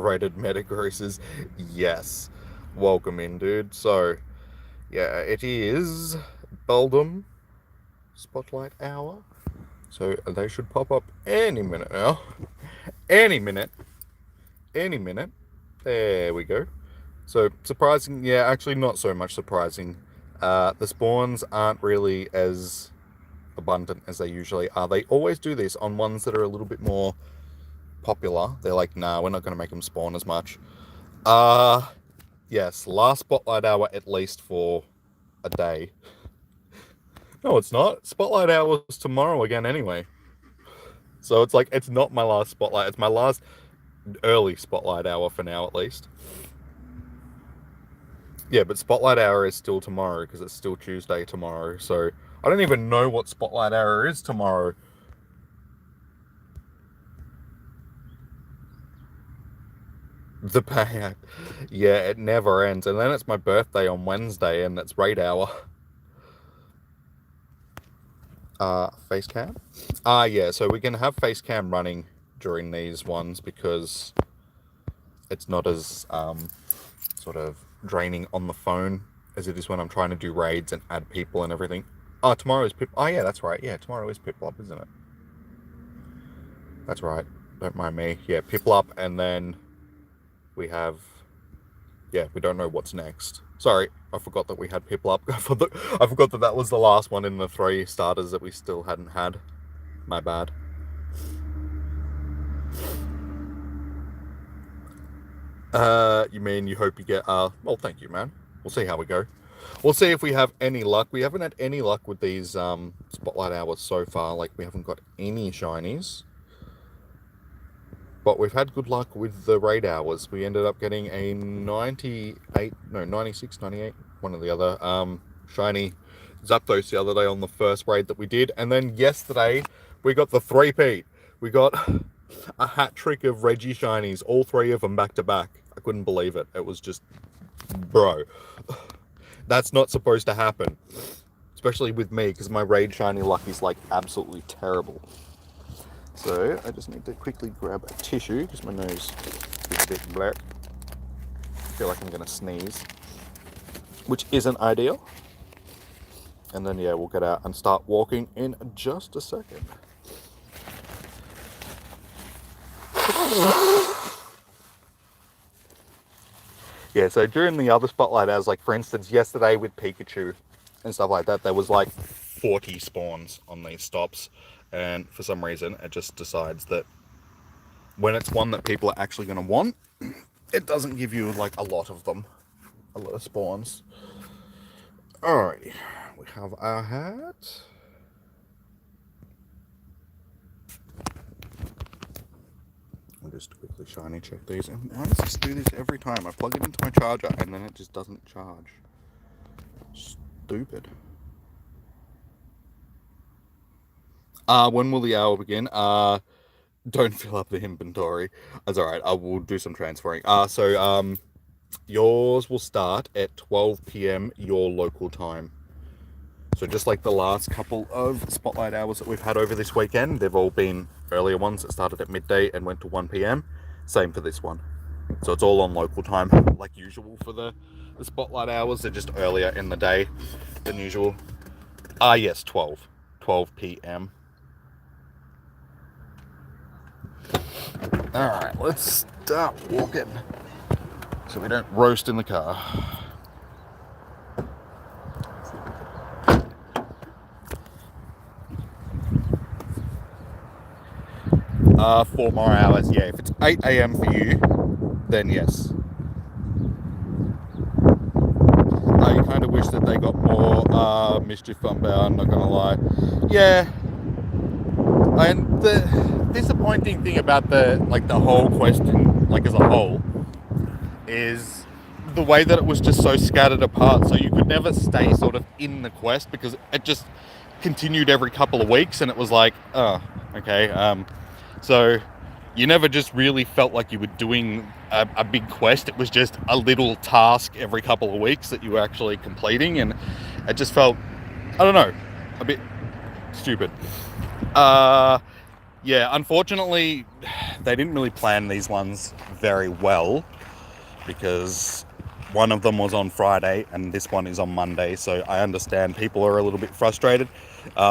rated Metagrossers. Yes. Welcome in, dude. So, yeah, it is Beldum Spotlight Hour. So they should pop up any minute now. Any minute. Any minute. There we go. So, surprising, yeah, actually not so much surprising. The spawns aren't really as abundant as they usually are. They always do this on ones that are a little bit more popular. They're like, nah, we're not going to make them spawn as much. Yes, last Spotlight Hour at least for a day. No, it's not. Spotlight Hour is tomorrow again anyway. So it's like, it's not my last Spotlight. It's my last early Spotlight Hour for now at least. Yeah, but Spotlight Hour is still tomorrow because it's still Tuesday tomorrow. So I don't even know what Spotlight Hour is tomorrow. The payout. Yeah, it never ends. And then it's my birthday on Wednesday and it's raid hour. Face cam? Yeah, so we can have face cam running during these ones because it's not as sort of draining on the phone as it is when I'm trying to do raids and add people and everything. Oh, tomorrow is Pip. Oh, yeah, that's right. Yeah, tomorrow is Piplup, isn't it? That's right. Don't mind me. Yeah, Piplup, and then we have... Yeah, we don't know what's next. Sorry, I forgot that we had Piplup. I forgot that that was the last one in the 3 starters that we still hadn't had. My bad. You mean you hope you get... Well, thank you, man. We'll see how we go. We'll see if we have any luck. We haven't had any luck with these Spotlight Hours so far. Like, we haven't got any shinies. But we've had good luck with the raid hours. We ended up getting a 96, 98, one or the other, shiny Zapdos the other day on the first raid that we did. And then yesterday, we got the 3-peat. We got a hat trick of Reggie shinies, all 3 of them back to back. I couldn't believe it. It was just, bro. That's not supposed to happen. Especially with me, because my raid shiny luck is like absolutely terrible. So I just need to quickly grab a tissue because my nose is a bit black. I feel like I'm going to sneeze, which isn't ideal. And then, yeah, we'll get out and start walking in just a second. Yeah, so during the other Spotlight hours, like for instance, yesterday with Pikachu and stuff like that, there was like 40 spawns on these stops. And for some reason, it just decides that when it's one that people are actually going to want, it doesn't give you like a lot of them. A lot of spawns. Alrighty. We have our hat. I'll just quickly shiny check these. And why does this do this every time? I plug it into my charger and then it just doesn't charge. Stupid. When will the hour begin? Don't fill up the inventory. That's alright, I will do some transferring. Yours will start at 12 p.m. your local time. So just like the last couple of Spotlight hours that we've had over this weekend, they've all been earlier ones that started at midday and went to 1 p.m. Same for this one. So it's all on local time, like usual for the Spotlight hours. They're just earlier in the day than usual. Yes, 12 p.m. Alright, let's start walking so we don't roast in the car. 4 more hours, yeah. If it's 8 a.m. for you, then yes. I kind of wish that they got more Mischief Unbound, not gonna lie. Yeah. And the disappointing thing about the whole question, like as a whole, is the way that it was just so scattered apart, so you could never stay sort of in the quest because it just continued every couple of weeks and it was like, oh, okay. So you never just really felt like you were doing a big quest. It was just a little task every couple of weeks that you were actually completing, and it just felt, I don't know, a bit stupid. Yeah, unfortunately, they didn't really plan these ones very well, because one of them was on Friday and this one is on Monday, so I understand people are a little bit frustrated.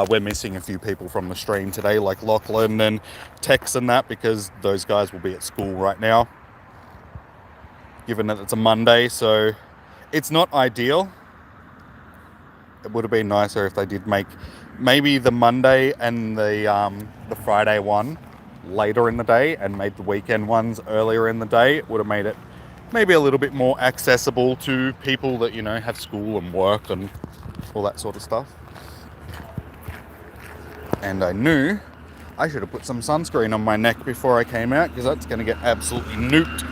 We're missing a few people from the stream today, like Lachlan and Tex and that, because those guys will be at school right now, given that it's a Monday, so it's not ideal. It would have been nicer if they did make maybe the Monday and the Friday one later in the day and made the weekend ones earlier in the day. It would have made it maybe a little bit more accessible to people that, you know, have school and work and all that sort of stuff. And I knew I should have put some sunscreen on my neck before I came out, because that's going to get absolutely nuked.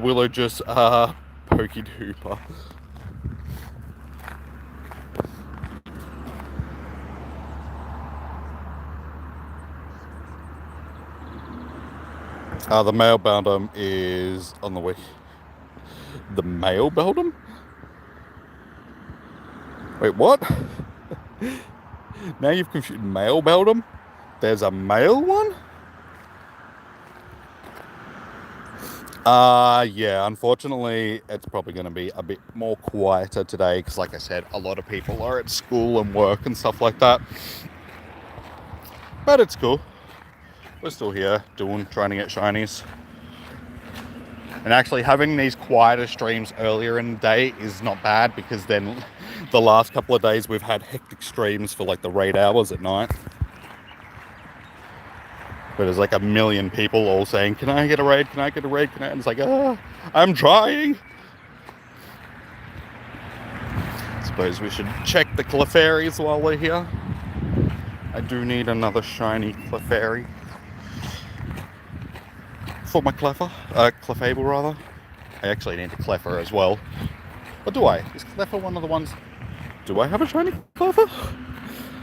Willow just pokeyed Hooper. The male Beldum is on the way. The male Beldum? Wait, what? Now you've confused male Beldum? There's a male one? Yeah, unfortunately, it's probably going to be a bit more quieter today, because like I said, a lot of people are at school and work and stuff like that. But it's cool. We're still here trying to get shinies. And actually having these quieter streams earlier in the day is not bad, because then the last couple of days we've had hectic streams for like the raid hours at night. But there's like a million people all saying, can I get a raid? Can I get a raid? And it's like, I'm trying. Suppose we should check the Clefairies while we're here. I do need another shiny Clefairy for my Clefable rather. I actually need a Cleffer as well. Or do I? Is Cleffer one of the ones? Do I have a shiny Cleffer?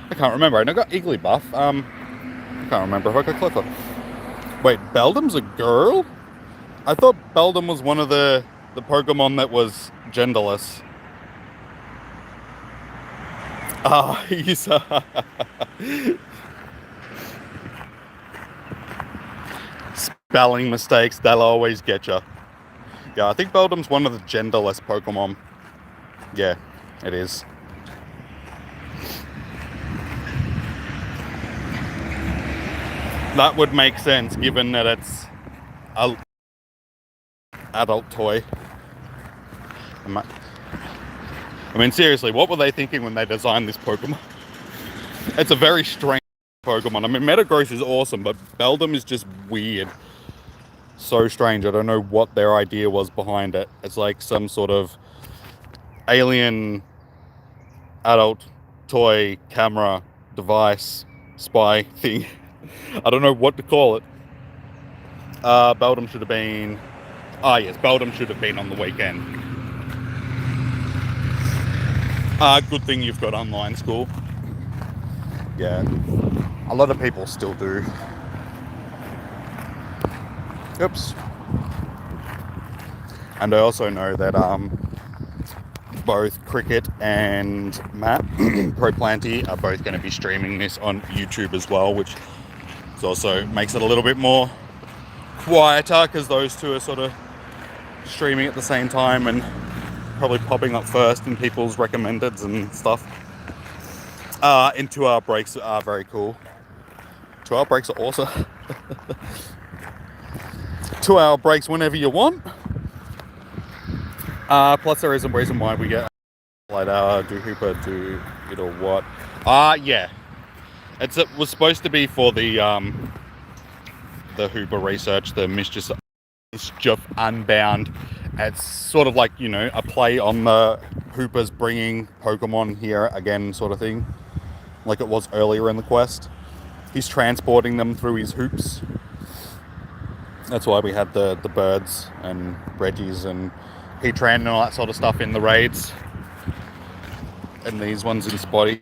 I can't remember. I know I got Igglybuff. I can't remember if I got Cleffer. Wait, Beldum's a girl? I thought Beldum was one of the Pokemon that was genderless. He's spelling mistakes, they'll always get you. Yeah, I think Beldum's one of the genderless Pokemon. Yeah, it is. That would make sense, given that it's a adult toy. I mean, seriously, what were they thinking when they designed this Pokemon? It's a very strange Pokemon. I mean, Metagross is awesome, but Beldum is just weird. So strange. I don't know what their idea was behind it. It's like some sort of alien adult toy camera device spy thing. I don't know what to call it. Beldum should have been... yes, Beldum should have been on the weekend. Good thing you've got online school. Yeah, a lot of people still do. Oops. And I also know that both Cricket and Matt Proplanty are both going to be streaming this on YouTube as well, which also makes it a little bit more quieter, because those two are sort of streaming at the same time and probably popping up first in people's recommendeds and stuff. And 2-hour breaks are very cool. 2-hour breaks are awesome. 2-hour breaks whenever you want. Plus there is a reason why we get Spotlight Hour, do Hooper, do it or what. Yeah. It was supposed to be for the Hooper research, the Mischief Unbound. It's sort of like, you know, a play on the Hooper's bringing Pokemon here again sort of thing, like it was earlier in the quest. He's transporting them through his hoops. That's why we had the birds and Reggies and Heatran and all that sort of stuff in the raids. And these ones in Spotty.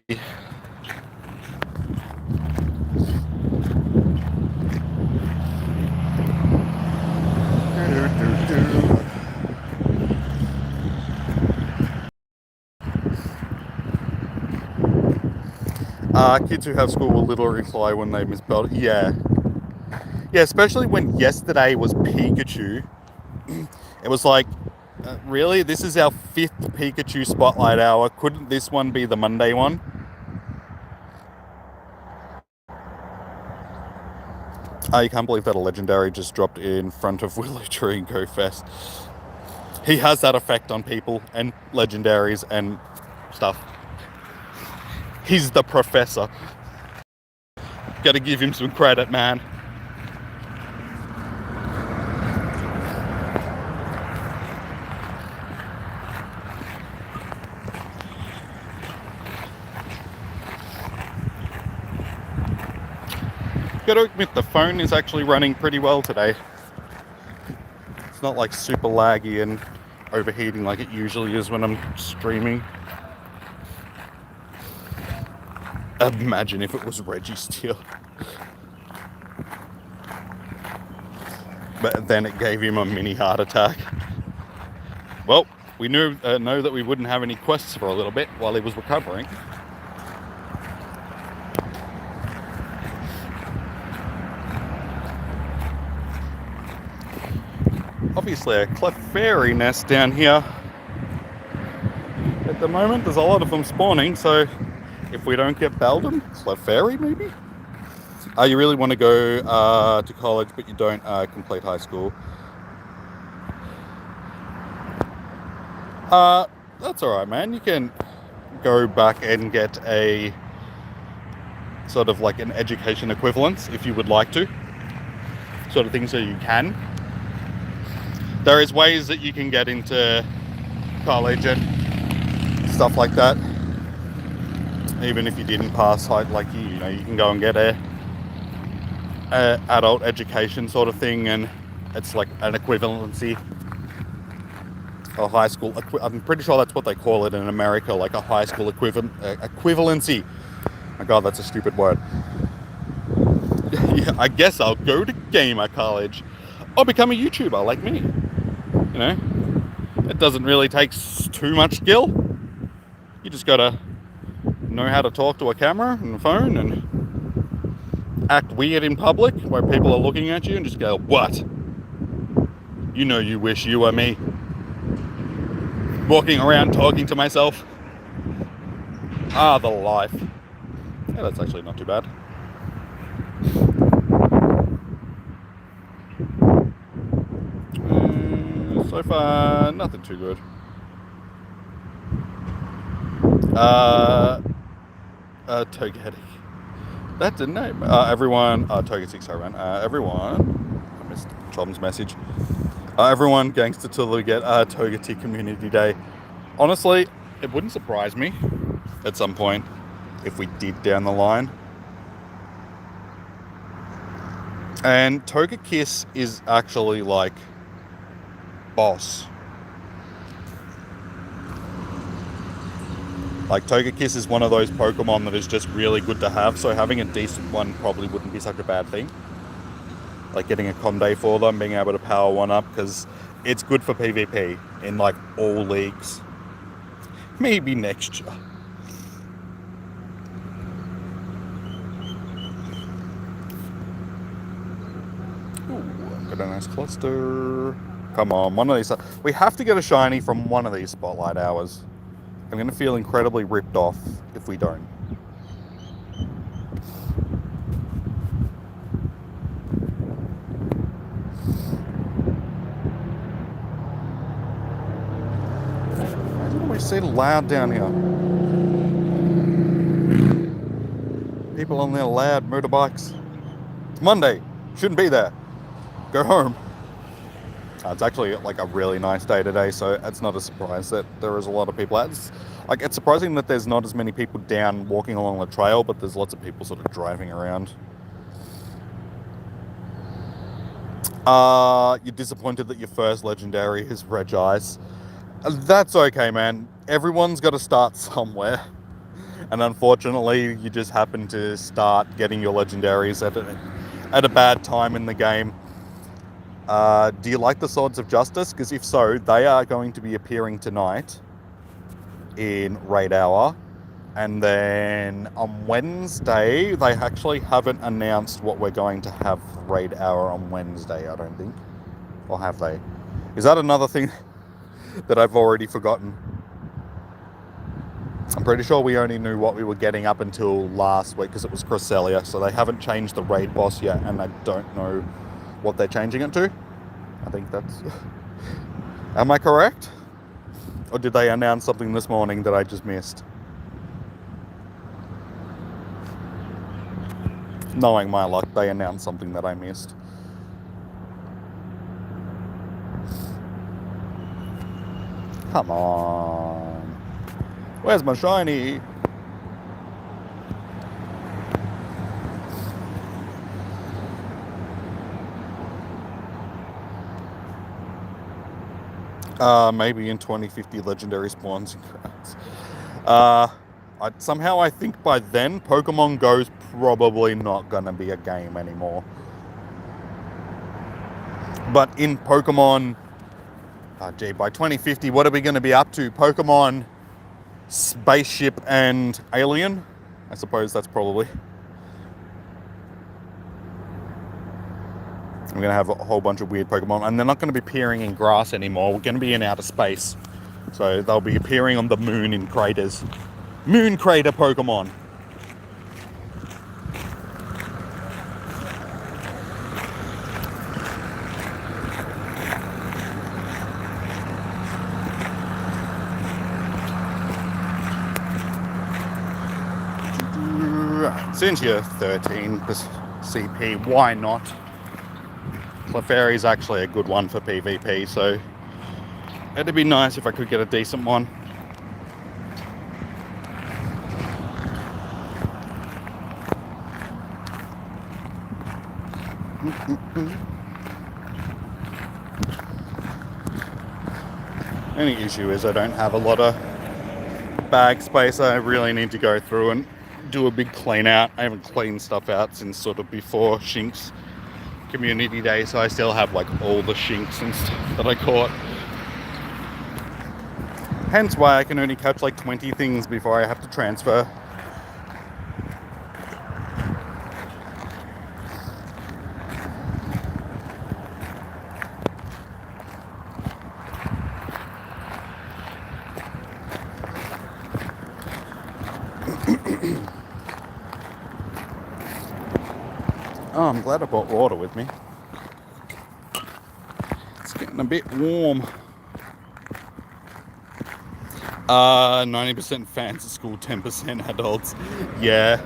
Kids who have school will literally fly when they miss Beldum. Yeah. Yeah, especially when yesterday was Pikachu. It was like, really? This is our 5th Pikachu Spotlight Hour. Couldn't this one be the Monday one? You can't believe that a legendary just dropped in front of Willow Tree and Go Fest. He has that effect on people and legendaries and stuff. He's the professor. Gotta give him some credit, man. Gotta admit, the phone is actually running pretty well today. It's not like super laggy and overheating like it usually is when I'm streaming. Imagine if it was Reggie still. But then it gave him a mini heart attack. Well, we know that we wouldn't have any quests for a little bit while he was recovering. Obviously a Clefairy nest down here. At the moment, there's a lot of them spawning, so if we don't get Beldum, Clefairy maybe? You really want to go to college, but you don't complete high school. That's alright, man. You can go back and get a sort of like an education equivalence if you would like to. Sort of thing, so you can. There is ways that you can get into college and stuff like that. Even if you didn't pass, like you know, you can go and get a adult education sort of thing, and it's like an equivalency. A high school, I'm pretty sure that's what they call it in America, like a high school equivalency. My God, that's a stupid word. Yeah, I guess I'll go to gamer college or become a YouTuber like me. You know, it doesn't really take too much skill. You just gotta know how to talk to a camera and a phone and act weird in public where people are looking at you and just go, what? You know, you wish you were me. Walking around talking to myself. The life. Yeah, that's actually not too bad. So far, nothing too good. Togetic. That's a name. Everyone, Togetic, sorry man. Everyone, I missed Tom's message. Everyone, gangster till we get Togetic Community Day. Honestly, it wouldn't surprise me at some point if we did down the line. And Togekiss is actually like boss. Like Togekiss is one of those Pokemon that is just really good to have, so having a decent one probably wouldn't be such a bad thing. Like getting a Conde for them, being able to power one up, because it's good for PvP in like all leagues. Maybe next year. Ooh, got a nice cluster. Come on, one of these. We have to get a shiny from one of these spotlight hours. I'm going to feel incredibly ripped off if we don't. Why is it always so loud down here? People on their loud motorbikes. It's Monday. Shouldn't be there. Go home. It's actually like a really nice day today, so it's not a surprise that there is a lot of people out. It's surprising that there's not as many people down walking along the trail, but there's lots of people sort of driving around. You're disappointed that your first legendary is Regice. That's okay, man. Everyone's got to start somewhere. And unfortunately, you just happen to start getting your legendaries at a bad time in the game. Do you like the Swords of Justice? Because if so, they are going to be appearing tonight in Raid Hour. And then on Wednesday, they actually haven't announced what we're going to have raid hour on Wednesday, I don't think. Or have they? Is that another thing that I've already forgotten? I'm pretty sure we only knew what we were getting up until last week because it was Cresselia, so they haven't changed the raid boss yet, and I don't know what they're changing it to. I think that's... Am I correct? Or did they announce something this morning that I just missed? Knowing my luck, they announced something that I missed. Come on. Where's my shiny? Maybe in 2050 legendary spawns and crowds. Somehow I think by then Pokemon Go's probably not gonna be a game anymore. But in Pokemon, by 2050, what are we gonna be up to? Pokemon, Spaceship, and Alien? I suppose that's probably. We're going to have a whole bunch of weird Pokemon, and they're not going to be appearing in grass anymore. We're going to be in outer space. So they'll be appearing on the moon in craters. Moon crater Pokemon. Since you're 13 CP, why not? Clefairy is actually a good one for PvP, so it'd be nice if I could get a decent one. Only issue is I don't have a lot of bag space. I really need to go through and do a big clean out. I haven't cleaned stuff out since sort of before Shinx Community Day, so I still have like all the Shinx and stuff that I caught. Hence why I can only catch like 20 things before I have to transfer. Oh, I'm glad I brought water with me. It's getting a bit warm. 90% fans at school, 10% adults. Yeah.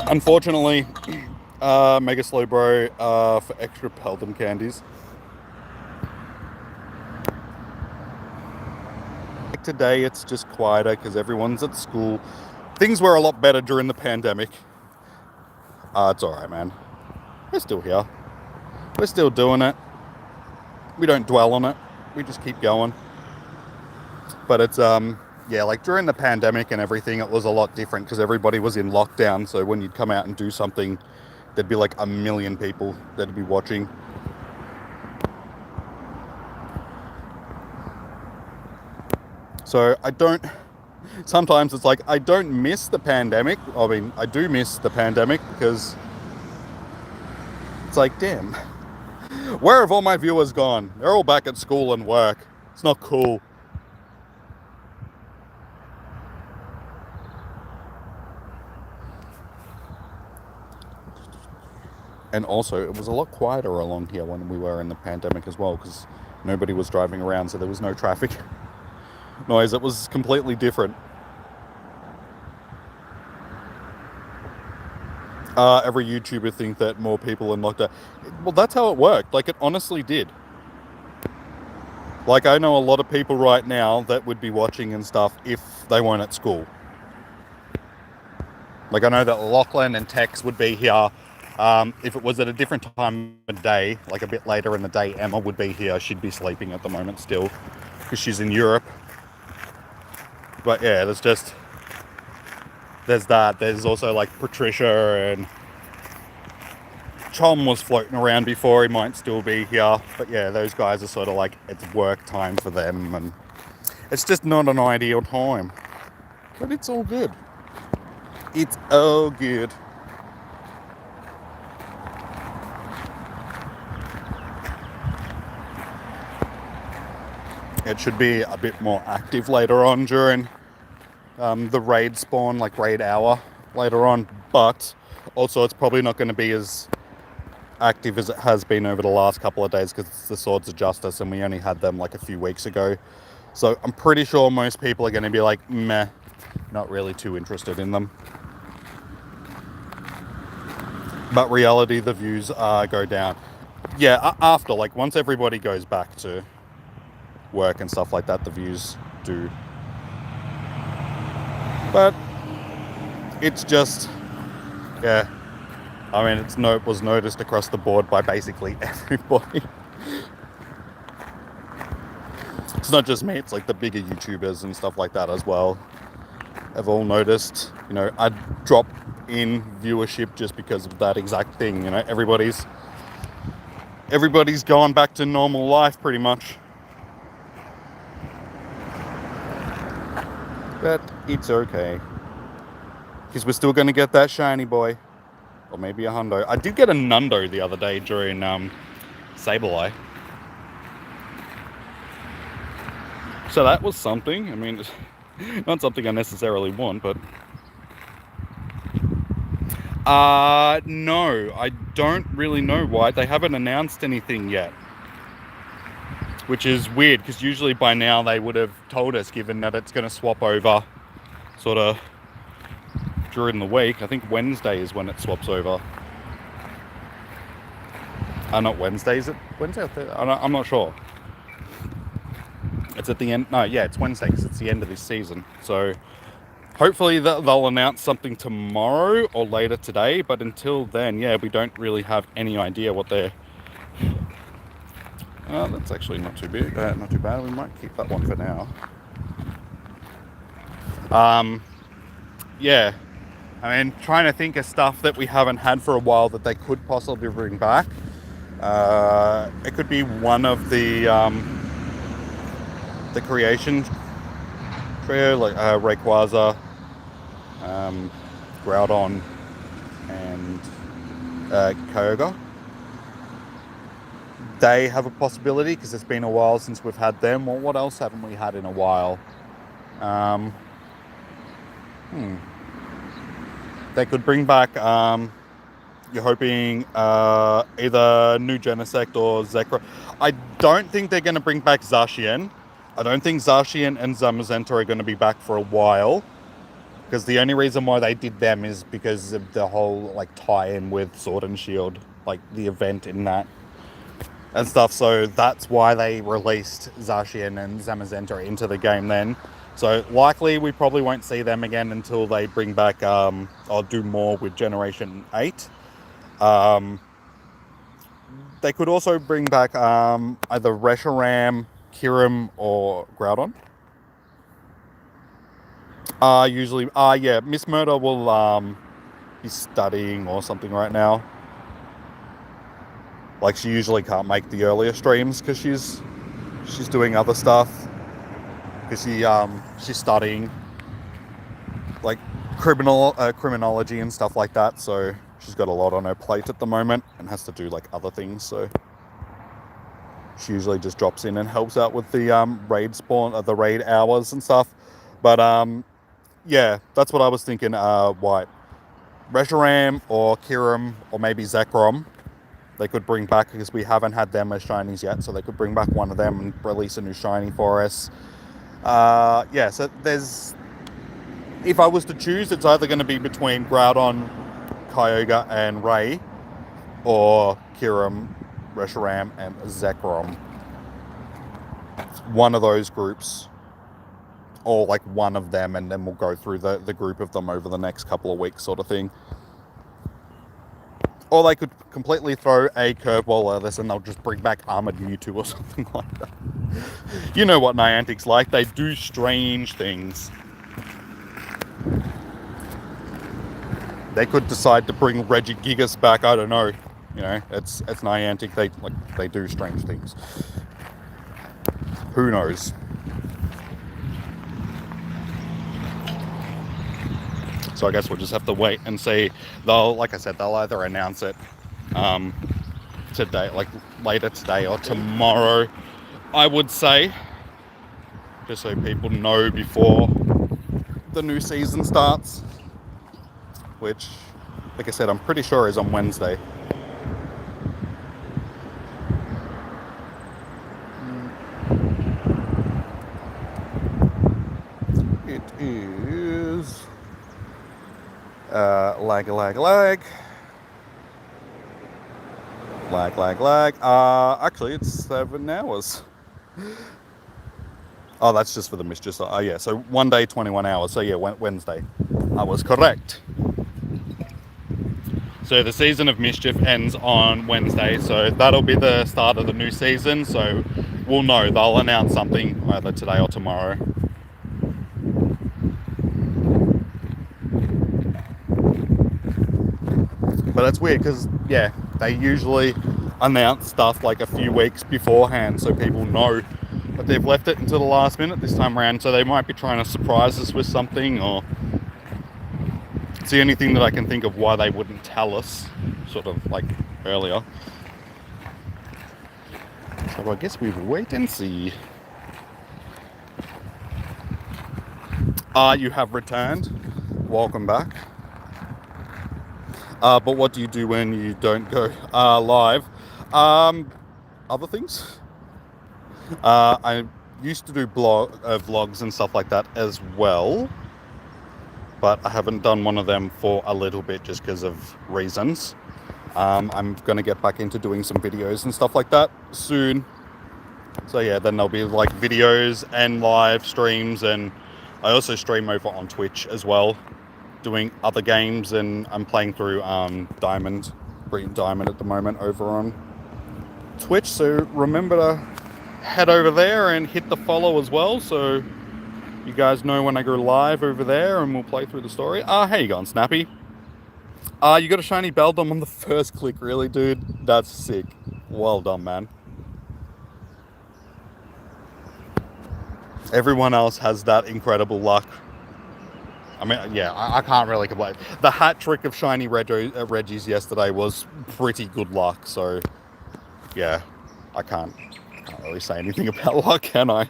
Unfortunately, Mega Slowbro for extra Beldum candies. Today it's just quieter because everyone's at school. Things were a lot better during the pandemic. It's alright, man. We're still here. We're still doing it. We don't dwell on it. We just keep going. But it's, yeah, like during the pandemic and everything, it was a lot different because everybody was in lockdown. So when you'd come out and do something, there'd be like 1 million people that'd be watching. So sometimes it's like, I don't miss the pandemic. I mean, I do miss the pandemic because it's like, damn, where have all my viewers gone? They're all back at school and work. It's not cool. And also, it was a lot quieter along here when we were in the pandemic as well, because nobody was driving around, so there was no traffic noise. It was completely different. Every YouTuber think that more people in lockdown. Well, that's how it worked. Like, it honestly did. Like, I know a lot of people right now that would be watching and stuff if they weren't at school. Like, I know that Lachlan and Tex would be here. If it was at a different time of day, like a bit later in the day, Emma would be here. She'd be sleeping at the moment still, because she's in Europe. But yeah, there's that. There's also like Patricia and Chom was floating around before, he might still be here. But yeah, those guys are sort of like, it's work time for them, and it's just not an ideal time. But it's all good. It's all good. It should be a bit more active later on during the raid spawn, like raid hour later on. But also it's probably not going to be as active as it has been over the last couple of days because it's the Swords of Justice and we only had them like a few weeks ago. So I'm pretty sure most people are going to be like, meh, not really too interested in them. But reality, the views go down. Yeah, after, like, once everybody goes back to work and stuff like that, the views do. But it's just, yeah, I mean, it was noticed across the board by basically everybody. It's not just me, it's like the bigger YouTubers and stuff like that as well have all noticed, you know, a drop in viewership just because of that exact thing. You know, everybody's gone back to normal life pretty much. But it's okay, because we're still going to get that shiny boy, or maybe a hundo. I did get a nundo the other day during Sableye, so that was something. I mean, not something I necessarily want, but no, I don't really know why. They haven't announced anything yet, which is weird, because usually by now they would have told us, given that it's going to swap over sort of during the week. I think Wednesday is when it swaps over. Not Wednesday, is it Wednesday? I'm not sure. It's at the end. No, yeah, it's Wednesday because it's the end of this season. So hopefully they'll announce something tomorrow or later today. But until then, yeah, we don't really have any idea what they're... that's actually not too big. Not too bad. We might keep that one for now. Yeah. I mean, trying to think of stuff that we haven't had for a while that they could possibly bring back. It could be one of the creation trio, like Rayquaza, Groudon, and Kyogre. They have a possibility because it's been a while since we've had them. Well, what else haven't we had in a while? They could bring back, you're hoping, either new Genesect or Zekrom. I don't think they're going to bring back Zacian. I don't think Zacian and Zamazenta are going to be back for a while, because the only reason why they did them is because of the whole like tie-in with Sword and Shield, like the event in that and stuff. So that's why they released Zacian and Zamazenta into the game then. So likely we probably won't see them again until they bring back or do more with Generation 8. They could also bring back either Reshiram, Kyurem, or Groudon. Usually, yeah, Miss Murder will be studying or something right now. Like, she usually can't make the earlier streams because she's doing other stuff. Because she's studying like criminology and stuff like that. So she's got a lot on her plate at the moment and has to do like other things. So she usually just drops in and helps out with the raid spawn, the raid hours and stuff. But yeah, that's what I was thinking. What, Reshiram or Kyurem or maybe Zekrom, they could bring back, because we haven't had them as shinies yet. So they could bring back one of them and release a new shiny for us. Yeah, so there's, if I was to choose, it's either going to be between Groudon, Kyogre, and Ray, or Kyurem, Reshiram, and Zekrom. One of those groups, or like one of them, and then we'll go through the group of them over the next couple of weeks, sort of thing. Or they could completely throw a curveball at this and they'll just bring back Armored Mewtwo or something like that. You know what Niantic's like, they do strange things. They could decide to bring Regigigas back, I don't know. You know, it's Niantic. They do strange things. Who knows? So I guess we'll just have to wait and see. Like I said, they'll either announce it today, like later today or tomorrow, I would say, just so people know before the new season starts, which, like I said, I'm pretty sure is on Wednesday. It is lag. Actually, it's 7 hours. Oh, that's just for the Mischief. Oh, yeah. So 1 day, 21 hours. So yeah, Wednesday. I was correct. So the season of Mischief ends on Wednesday. So that'll be the start of the new season. So we'll know. They'll announce something either today or tomorrow. But that's weird because, yeah, they usually announce stuff like a few weeks beforehand so people know. But they've left it until the last minute this time around, so they might be trying to surprise us with something, or it's the only thing that I can think of why they wouldn't tell us, sort of like earlier. So I guess we will wait and see. You have returned. Welcome back. But what do you do when you don't go live? Other things. I used to do vlogs and stuff like that as well, but I haven't done one of them for a little bit just because of reasons. I'm going to get back into doing some videos and stuff like that soon. So yeah, then there'll be like videos and live streams, and I also stream over on Twitch as well, doing other games, and I'm playing through Green Diamond at the moment over on Twitch. So remember to head over there and hit the follow as well, so you guys know when I go live over there, and we'll play through the story. How you going, Snappy? You got a shiny Beldum on the first click, really, dude? That's sick. Well done, man. Everyone else has that incredible luck. I mean, yeah, I can't really complain. The hat trick of shiny Reggies yesterday was pretty good luck, so yeah, I can't really say anything about luck, can I?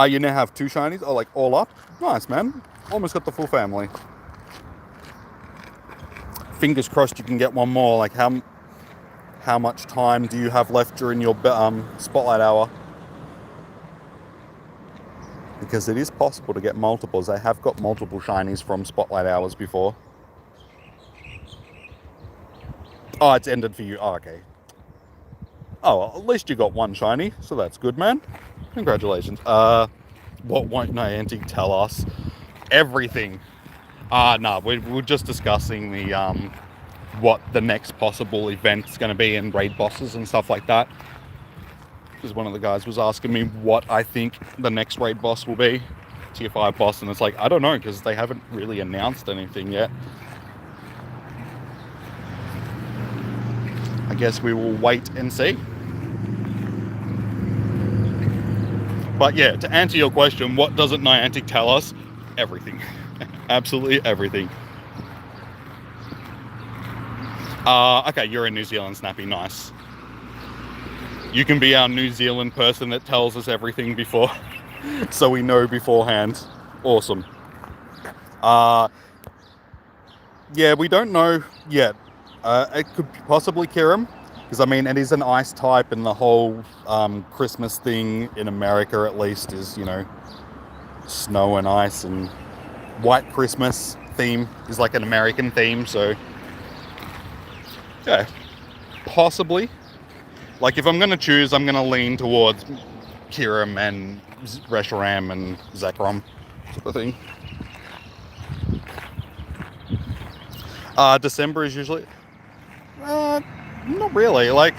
You now have 2 shinies, or like all up. Nice, man. Almost got the full family. Fingers crossed you can get one more. Like, how much time do you have left during your Spotlight Hour? Because it is possible to get multiples. I have got multiple shinies from Spotlight Hours before. Oh, it's ended for you. Oh, okay. Oh, well, at least you got 1 shiny, so that's good, man. Congratulations. What won't Niantic tell us? Everything. No, we're just discussing the what the next possible event's going to be, and raid bosses and stuff like that. Because one of the guys was asking me what I think the next raid boss will be, tier 5 boss, and it's like, I don't know, because they haven't really announced anything yet. I guess we will wait and see. But yeah, to answer your question, what doesn't Niantic tell us? Everything. Absolutely everything. Okay, you're in New Zealand, Snappy. Nice. You can be our New Zealand person that tells us everything before, so we know beforehand. Awesome. Yeah, we don't know yet. It could possibly Kirim, because I mean, it is an ice type, and the whole Christmas thing in America, at least, is, you know, snow and ice, and White Christmas theme is like an American theme, so yeah, possibly. Like, if I'm going to choose, I'm going to lean towards Kirim and Reshiram and Zekrom, sort of thing. December is usually... not really. Like,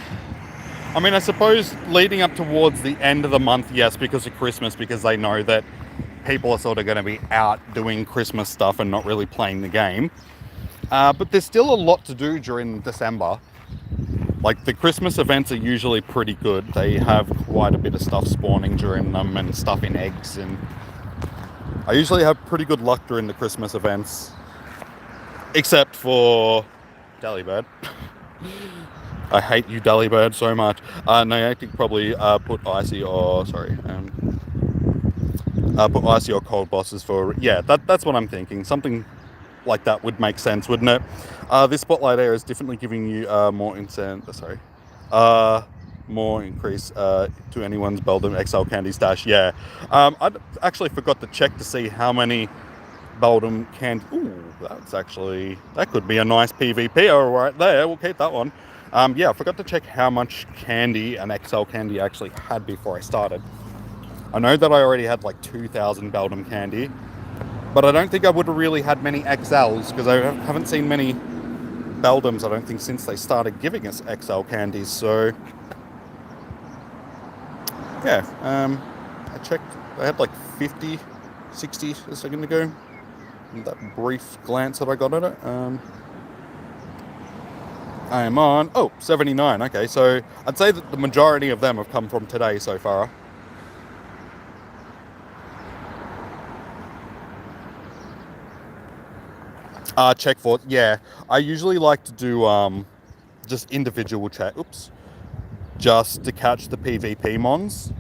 I mean, I suppose leading up towards the end of the month, yes, because of Christmas, because they know that people are sort of going to be out doing Christmas stuff and not really playing the game. But there's still a lot to do during December. Like, the Christmas events are usually pretty good. They have quite a bit of stuff spawning during them and stuff in eggs, and I usually have pretty good luck during the Christmas events. Except for Delibird. I hate you, Delibird, so much. Niantic probably put icy or put icy or cold bosses for, yeah. That's what I'm thinking. Something like that would make sense, wouldn't it? This Spotlight Hour is definitely giving you more more increase to anyone's Beldum XL candy stash. Yeah, I actually forgot to check to see how many Beldum candy. Ooh, that could be a nice PvP right there. We'll keep that one. Yeah, I forgot to check how much candy an XL candy actually had before I started. I know that I already had like 2,000 Beldum candy, but I don't think I would have really had many XLs because I haven't seen many Beldums, I don't think, since they started giving us XL candies. So yeah, I checked. I had like 50, 60 a second ago. That brief glance that I got at it. I am on 79. Okay, so I'd say that the majority of them have come from today so far. Check for, yeah, I usually like to do just individual check, just to catch the PvP mons,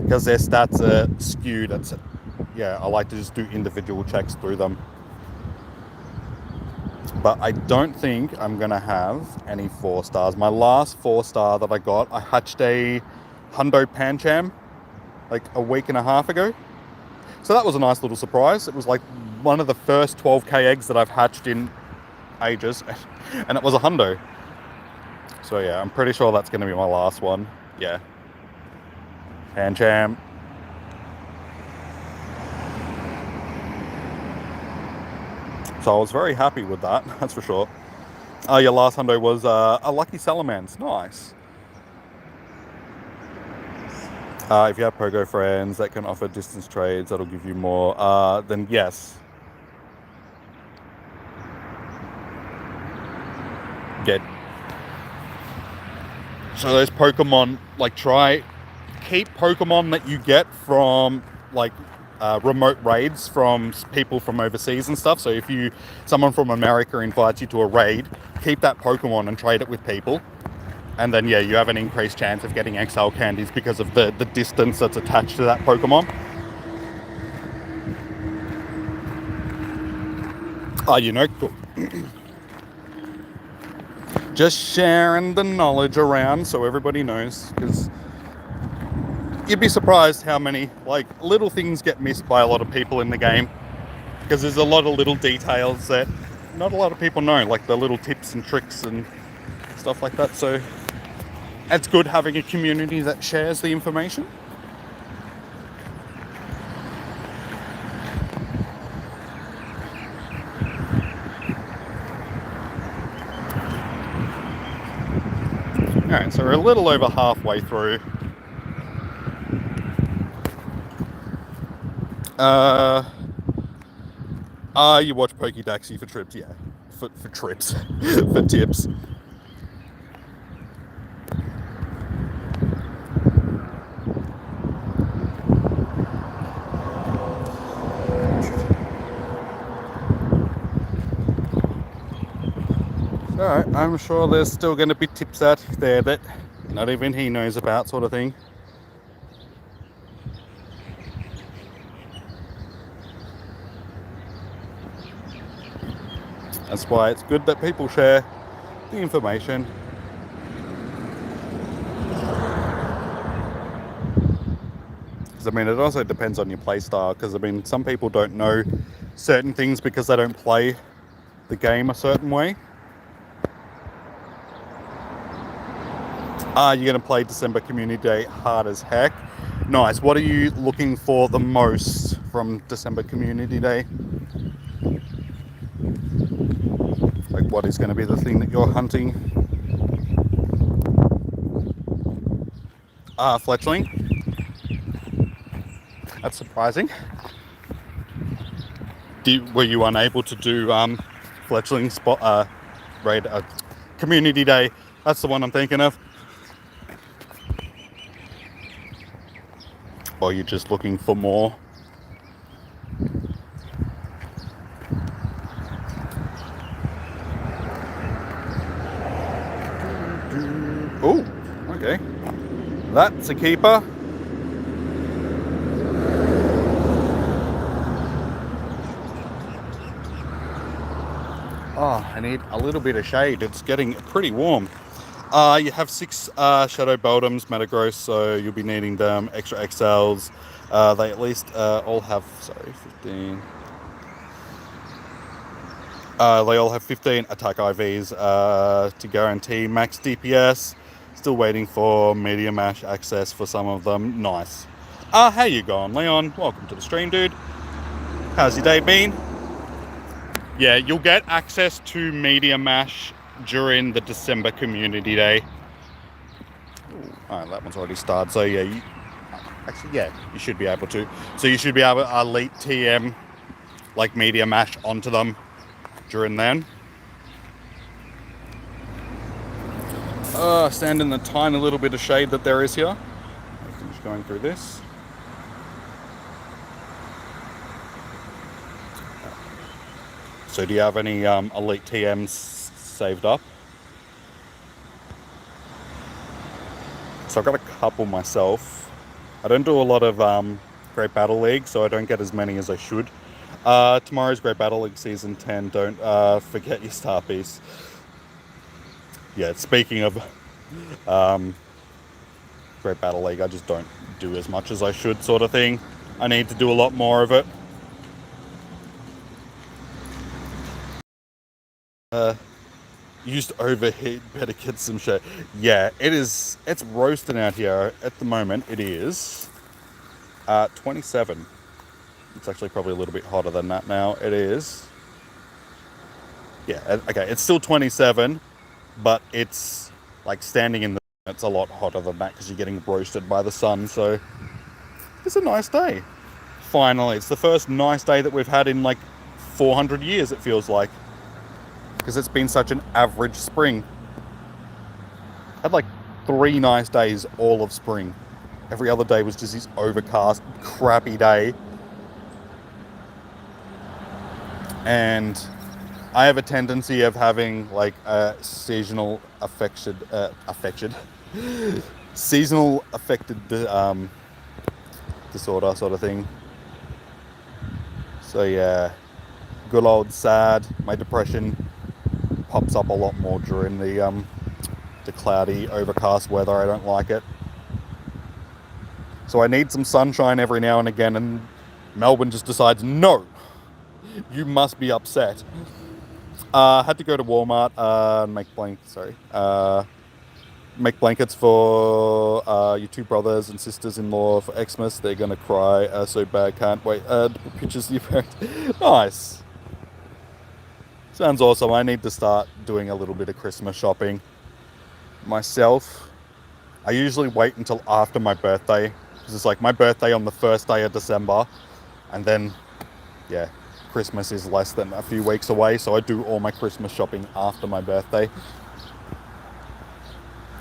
because their stats are skewed. Yeah, I like to just do individual checks through them. But I don't think I'm gonna have any 4 stars. My last 4-star that I got, I hatched a Hundo Pancham like a week and a half ago. So that was a nice little surprise. It was like one of the first 12k eggs that I've hatched in ages, and it was a Hundo. So yeah, I'm pretty sure that's gonna be my last one. Yeah. Pancham. So I was very happy with that, that's for sure. Your last Hundo was a Lucky Salamence. Nice. If you have Pogo friends that can offer distance trades, that'll give you more. Then yes. Get. So those Pokemon, like, keep Pokemon that you get from like remote raids from people from overseas and stuff. So if someone from America invites you to a raid, keep that Pokemon and trade it with people. And then, yeah, you have an increased chance of getting XL candies because of the distance that's attached to that Pokemon. Cool. Just sharing the knowledge around so everybody knows, because you'd be surprised how many, like, little things get missed by a lot of people in the game, because there's a lot of little details that not a lot of people know, like the little tips and tricks and stuff like that. So it's good having a community that shares the information. Alright, so we're a little over halfway through. You watch Pokédaxi for trips, yeah. For trips. For tips. Alright, I'm sure there's still going to be tips out there that not even he knows about, sort of thing. That's why it's good that people share the information. Because, I mean, it also depends on your play style, because, I mean, some people don't know certain things because they don't play the game a certain way. You're going to play December Community Day hard as heck. Nice. What are you looking for the most from December Community Day? Like, what is going to be the thing that you're hunting? Fletchling. That's surprising. were you unable to do fledgling spot raid community day? That's the one I'm thinking of. Or you're just looking for more? Oh, okay. That's a keeper. Oh, I need a little bit of shade. It's getting pretty warm. You have 6 Shadow Beldums, Metagross, so you'll be needing them. Extra XLs. They at least all have, 15. They all have 15 attack IVs to guarantee max DPS. Still waiting for Media Mash access for some of them. Nice. How you going, Leon? Welcome to the stream, dude. How's your day been? Yeah, you'll get access to Media Mash during the December Community Day. Alright, that one's already started. So yeah, you should be able to. So you should be able to elite TM like Media Mash onto them during then. Stand in the tiny little bit of shade that there is here. I'm just going through this. So do you have any elite TMs saved up? So I've got a couple myself. I don't do a lot of Great Battle League, so I don't get as many as I should. Tomorrow's Great Battle League Season 10. Don't forget your star piece. Yeah, speaking of Great Battle League, I just don't do as much as I should, sort of thing. I need to do a lot more of it. Used to overheat, better get some shade. Yeah, it's roasting out here at the moment. It is 27. It's actually probably a little bit hotter than that now. It is, yeah, okay, it's still 27, but it's like standing in the, it's a lot hotter than that because you're getting roasted by the sun. So it's a nice day. Finally, it's the first nice day that we've had in like 400 years, it feels like. Because it's been such an average spring. Had like 3 nice days all of spring. Every other day was just this overcast, crappy day. And I have a tendency of having like a seasonal affected disorder sort of thing. So yeah, good old sad. My depression pops up a lot more during the cloudy, overcast weather. I don't like it. So I need some sunshine every now and again, and Melbourne just decides, no, you must be upset. Had to go to Walmart and make blankets for your 2 brothers and sisters-in-law for Xmas. They're gonna cry so bad. Can't wait to put pictures of your parents. Nice. Sounds awesome. I need to start doing a little bit of Christmas shopping myself. I usually wait until after my birthday, because it's like my birthday on the first day of December, and then, yeah, Christmas is less than a few weeks away, so I do all my Christmas shopping after my birthday.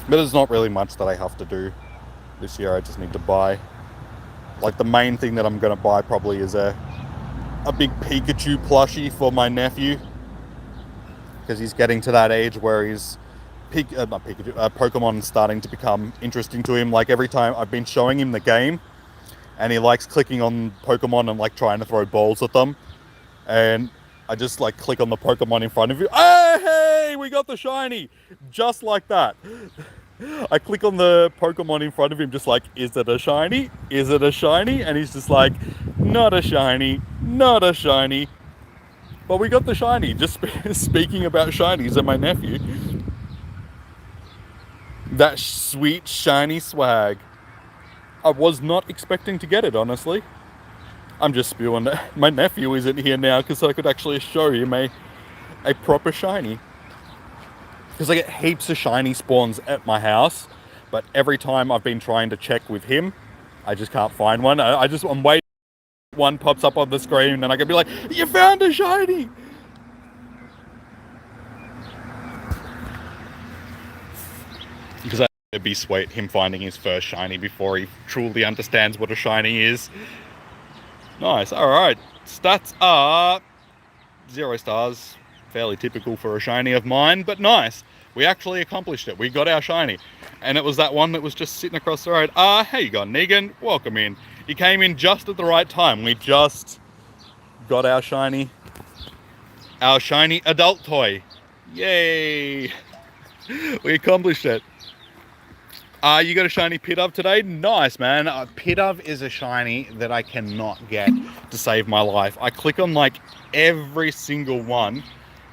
But there's not really much that I have to do this year. I just need to buy. Like, the main thing that I'm going to buy probably is a big Pikachu plushie for my nephew, because he's getting to that age where he's Pokemon starting to become interesting to him. Like, every time I've been showing him the game, and he likes clicking on Pokemon and like trying to throw balls at them, and I just like click on the Pokemon in front of you. Hey, we got the shiny, just like that. I click on the Pokemon in front of him, just like, is it a shiny? Is it a shiny? And he's just like, not a shiny, not a shiny. But we got the shiny. Just speaking about shinies and my nephew. That sweet shiny swag. I was not expecting to get it, honestly. I'm just spewing that. My nephew isn't here now because I could actually show him a proper shiny. Because I get heaps of shiny spawns at my house, but every time I've been trying to check with him, I just can't find one. I'm waiting one pops up on the screen and I can be like, you found a shiny! Because it'd be sweet, him finding his first shiny before he truly understands what a shiny is. Nice, alright. Stats are 0 stars. Fairly typical for a shiny of mine, but nice. We actually accomplished it. We got our shiny. And it was that one that was just sitting across the road. How you going, Negan? Welcome in. You came in just at the right time. We just got our shiny adult toy. Yay! We accomplished it. You got a shiny Pidove today? Nice, man. Pidove is a shiny that I cannot get to save my life. I click on like every single one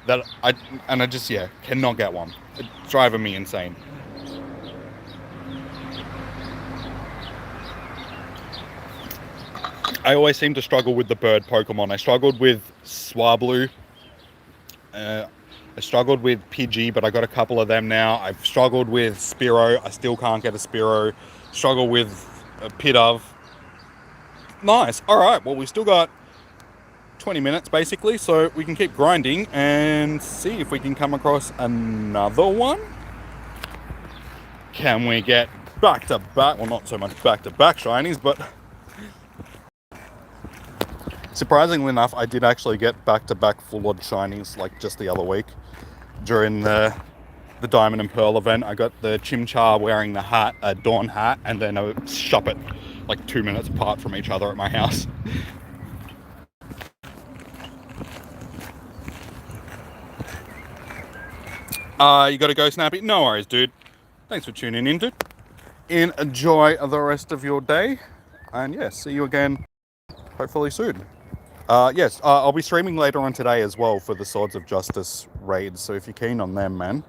that I just cannot get one. It's driving me insane. I always seem to struggle with the bird Pokemon. I struggled with Swablu. I struggled with Pidgey, but I got a couple of them now. I've struggled with Spearow. I still can't get a Spearow. Struggle with a Pidove. Nice. All right. Well, we've still got 20 minutes basically, so we can keep grinding and see if we can come across another one. Can we get back-to-back? Well, not so much back-to-back shinies, but surprisingly enough, I did actually get back-to-back full-on shinies like just the other week. During the Diamond and Pearl event, I got the Chimchar wearing the hat, a Dawn hat, and then a Shuppet, like 2 minutes apart from each other at my house. You gotta go, Snappy? No worries, dude. Thanks for tuning in, dude. Enjoy the rest of your day, and yeah, see you again hopefully soon. Yes, I'll be streaming later on today as well for the Swords of Justice raids, so if you're keen on them, man,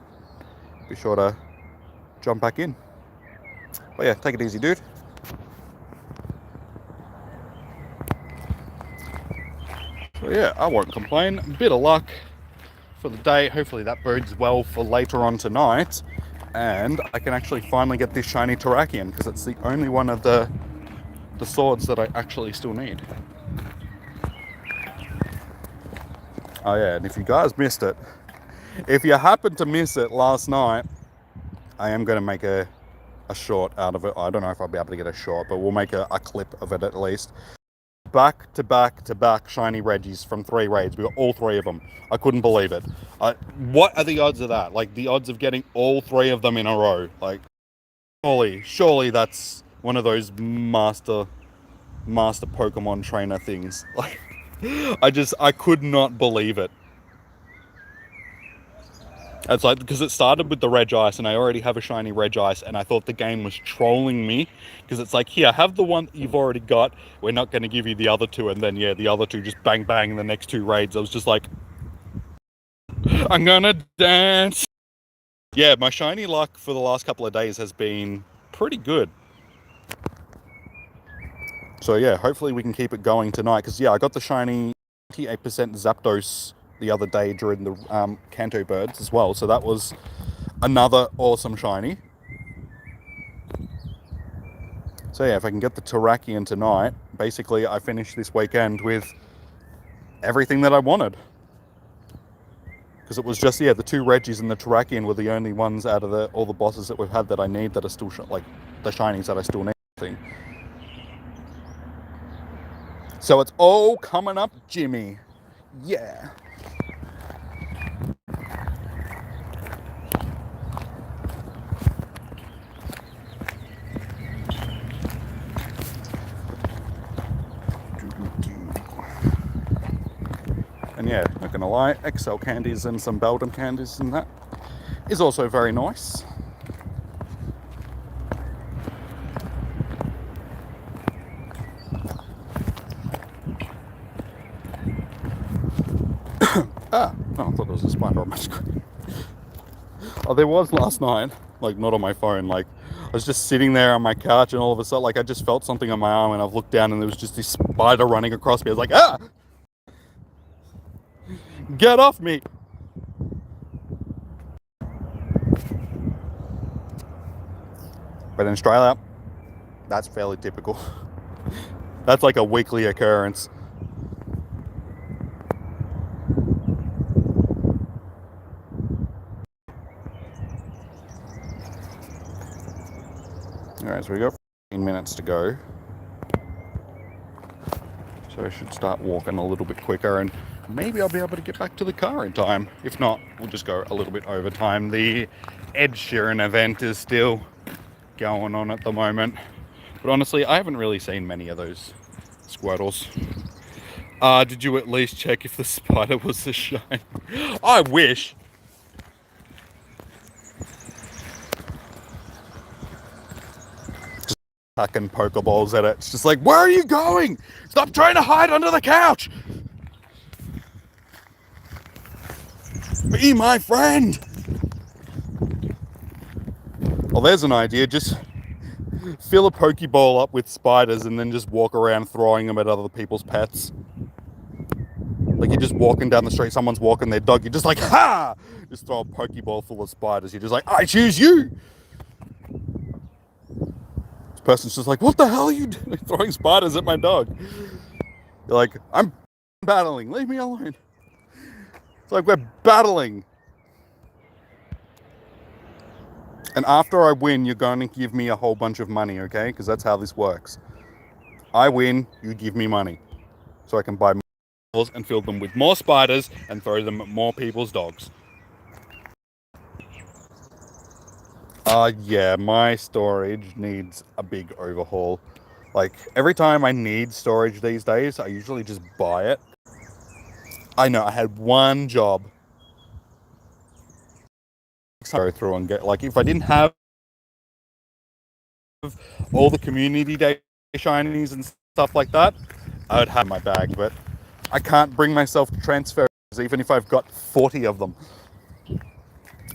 be sure to jump back in. But yeah, take it easy, dude. So yeah, I won't complain. A bit of luck for the day. Hopefully that bodes well for later on tonight, and I can actually finally get this shiny Terrakion, because it's the only one of the swords that I actually still need. Oh yeah, and if you guys missed it, if you happened to miss it last night, I am going to make a short out of it. I don't know if I'll be able to get a short, but we'll make a clip of it at least. Back to back shiny Reggies from 3 raids. We got all 3 of them. I couldn't believe it. What are the odds of that? Like, the odds of getting all 3 of them in a row. Like, surely that's one of those master Pokemon trainer things. Like, I could not believe it. It's like, because it started with the Regice, and I already have a shiny Regice, and I thought the game was trolling me, because it's like, here, have the one that you've already got, we're not going to give you the other 2, and then, yeah, the other 2 just bang bang in the next 2 raids. I was just like, I'm gonna dance. Yeah, my shiny luck for the last couple of days has been pretty good. So yeah, hopefully we can keep it going tonight, because yeah, I got the shiny 98% Zapdos the other day during the Kanto birds as well, so that was another awesome shiny. So yeah, if I can get the Terrakion tonight, basically I finished this weekend with everything that I wanted. Because it was just, yeah, the 2 Reggies and the Terrakion were the only ones out of all the bosses that we've had that I need, that are still, like, the shinies that I still need. So it's all coming up, Jimmy. Yeah. And yeah, not gonna lie, XL candies and some Beldum candies and that is also very nice. Oh, I thought there was a spider on my screen. Oh, there was last night, like, not on my phone, like, I was just sitting there on my couch, and all of a sudden, like, I just felt something on my arm, and I've looked down, and there was just this spider running across me. I was like, ah! Get off me! But in Australia, that's fairly typical. That's like a weekly occurrence. Alright, so we got 15 minutes to go. So I should start walking a little bit quicker, and maybe I'll be able to get back to the car in time. If not, we'll just go a little bit over time. The Ed Sheeran event is still going on at the moment. But honestly, I haven't really seen many of those Squirtles. Did you at least check if the spider was the shine? I wish. Just fucking Pokeballs at it. It's just like, where are you going? Stop trying to hide under the couch. Be my friend. Well, there's an idea. Just fill a Pokeball up with spiders and then just walk around throwing them at other people's pets. Like you're just walking down the street, someone's walking their dog, you're just like, ha! Just throw a Pokeball full of spiders. You're just like, I choose you! This person's just like, what the hell are you doing? Throwing spiders at my dog. You're like, I'm battling, leave me alone. It's like, we're battling. And after I win, you're going to give me a whole bunch of money, okay? Because that's how this works. I win, you give me money. So I can buy and fill them with more spiders and throw them at more people's dogs. Yeah, my storage needs a big overhaul. Like, every time I need storage these days, I usually just buy it. I know, I had one job. Go through and get, like, if I didn't have all the community day shinies and stuff like that, I would have my bag, but I can't bring myself to transfer, even if I've got 40 of them.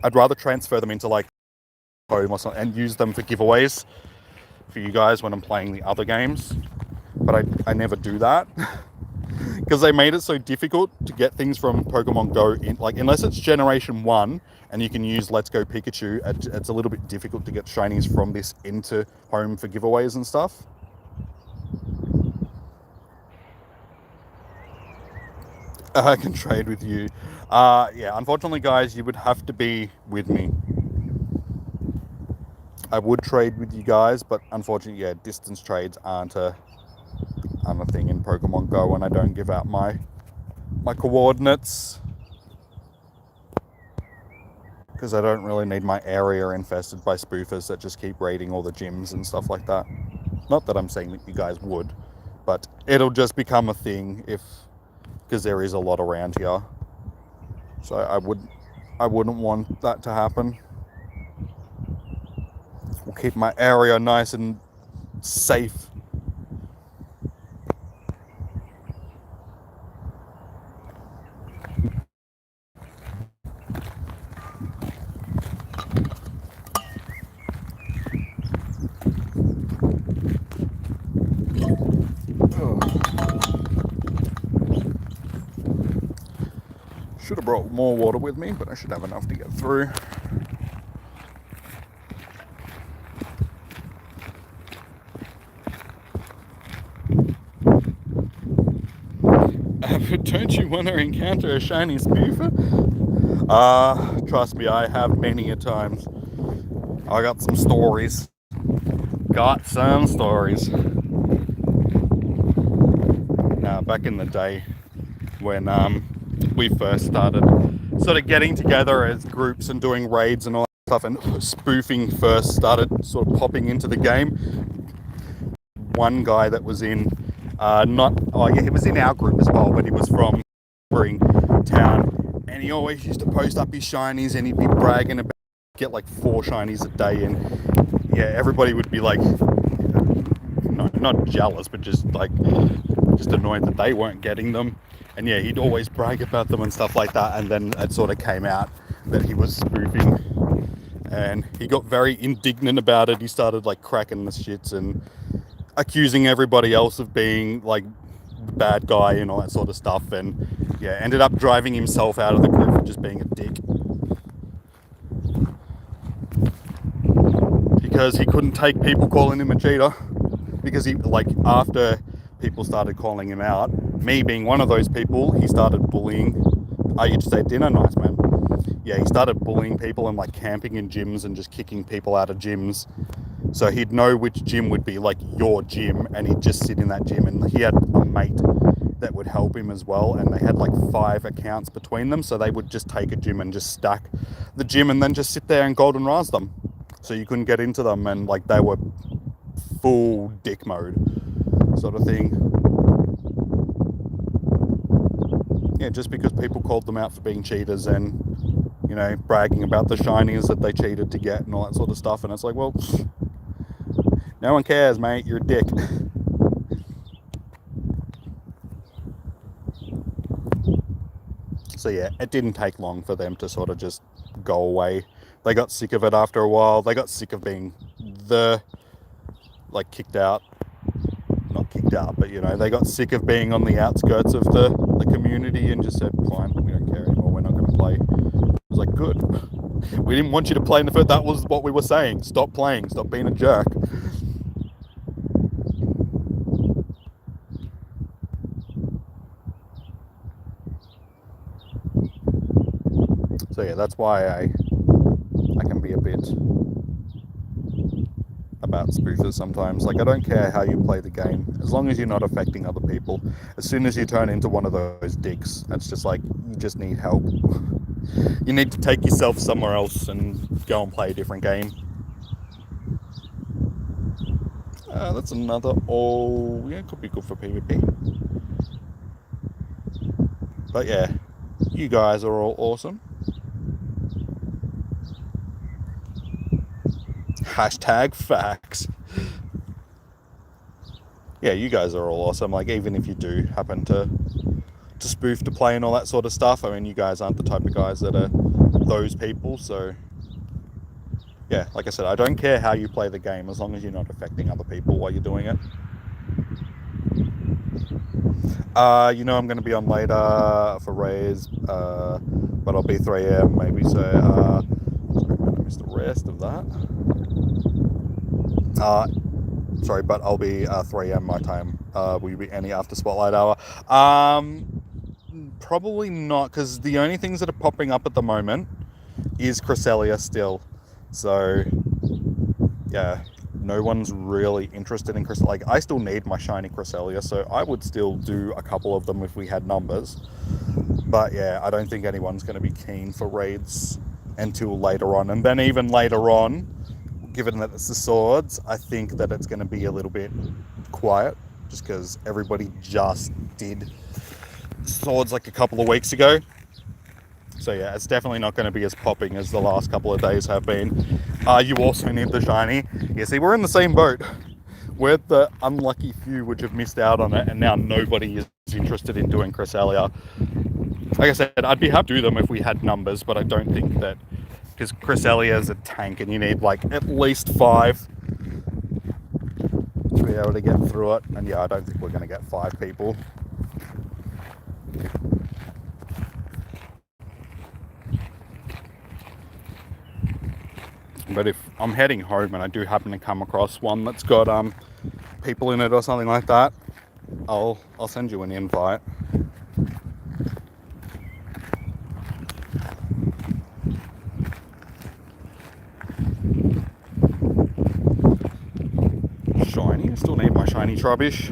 I'd rather transfer them into like home or something and use them for giveaways for you guys when I'm playing the other games. But I never do that because they made it so difficult to get things from Pokemon Go in, like unless it's Generation 1 and you can use Let's Go Pikachu, it's a little bit difficult to get shinies from this into home for giveaways and stuff. I can trade with you. Yeah, unfortunately, guys, you would have to be with me. I would trade with you guys, but unfortunately, yeah, distance trades aren't a thing in Pokemon Go, and I don't give out my coordinates because I don't really need my area infested by spoofers that just keep raiding all the gyms and stuff like that. Not that I'm saying that you guys would, but it'll just become a thing because there is a lot around here. So I wouldn't want that to happen. We'll keep my area nice and safe. Should have brought more water with me, but I should have enough to get through. Don't you want to encounter a shiny spoofer? Trust me, I have many a times. I got some stories. Got some stories. Now, back in the day when we first started sort of getting together as groups and doing raids and all that stuff, and spoofing first started sort of popping into the game. One guy that was in he was in our group as well, but he was from neighboring town, and he always used to post up his shinies, and he'd be bragging about get like 4 shinies a day, and yeah, everybody would be like, no, not jealous, but just annoyed that they weren't getting them. And yeah, he'd always brag about them and stuff like that, and then it sort of came out that he was spoofing, and he got very indignant about it. He started like cracking the shits and accusing everybody else of being like the bad guy and all that sort of stuff, and yeah, ended up driving himself out of the group for just being a dick because he couldn't take people calling him a cheater. Because he, like, after people started calling him out. Me being one of those people, he started bullying. You just ate dinner? Nice, man. Yeah, he started bullying people and like camping in gyms and just kicking people out of gyms. So he'd know which gym would be like your gym, and he'd just sit in that gym. And he had a mate that would help him as well, and they had like 5 accounts between them, so they would just take a gym and just stack the gym and then just sit there and golden rise them, so you couldn't get into them, and like they were full dick mode sort of thing. Yeah, just because people called them out for being cheaters and, you know, bragging about the shinies that they cheated to get and all that sort of stuff, and it's like, well, no one cares, mate, you're a dick. So yeah, it didn't take long for them to sort of just go away. They got sick of it after a while. They got sick of being kicked out. Not kicked out, but you know, they got sick of being on the outskirts of the community and just said, fine, we don't care anymore, we're not going to play. I was like, good. We didn't want you to play in the first. That was what we were saying. Stop playing. Stop being a jerk. So yeah, that's why I can be a bit about spoofers sometimes. Like, I don't care how you play the game, as long as you're not affecting other people. As soon as you turn into one of those dicks, it's just like, you just need help. You need to take yourself somewhere else and go and play a different game. That's another, yeah, it could be good for PvP. But yeah, you guys are all awesome. Hashtag facts. Yeah, you guys are all awesome. Like, even if you do happen to spoof to play and all that sort of stuff, I mean, you guys aren't the type of guys that are those people. So yeah, like I said, I don't care how you play the game, as long as you're not affecting other people while you're doing it. You know, I'm going to be on later for raids, but I'll be 3 a.m. maybe. So sorry, I missed the rest of that. Sorry, but I'll be 3 a.m. my time. Will you be any after Spotlight Hour? Probably not, because the only things that are popping up at the moment is Cresselia still. So yeah, no one's really interested in Cresselia. Like, I still need my shiny Cresselia, so I would still do a couple of them if we had numbers. But yeah, I don't think anyone's going to be keen for raids until later on. And then even later on, given that it's the swords, I think that it's going to be a little bit quiet, just because everybody just did swords like a couple of weeks ago. So yeah, it's definitely not going to be as popping as the last couple of days have been. You also need the shiny. Yeah, see, we're in the same boat. We're the unlucky few which have missed out on it, and now nobody is interested in doing Cresselia. Like I said, I'd be happy to do them if we had numbers, but I don't think that, because Cresselia is a tank and you need like at least 5 to be able to get through it. And yeah, I don't think we're going to get 5 people. But if I'm heading home and I do happen to come across one that's got people in it or something like that, I'll send you an invite. Shiny, I still need my shiny Trubbish.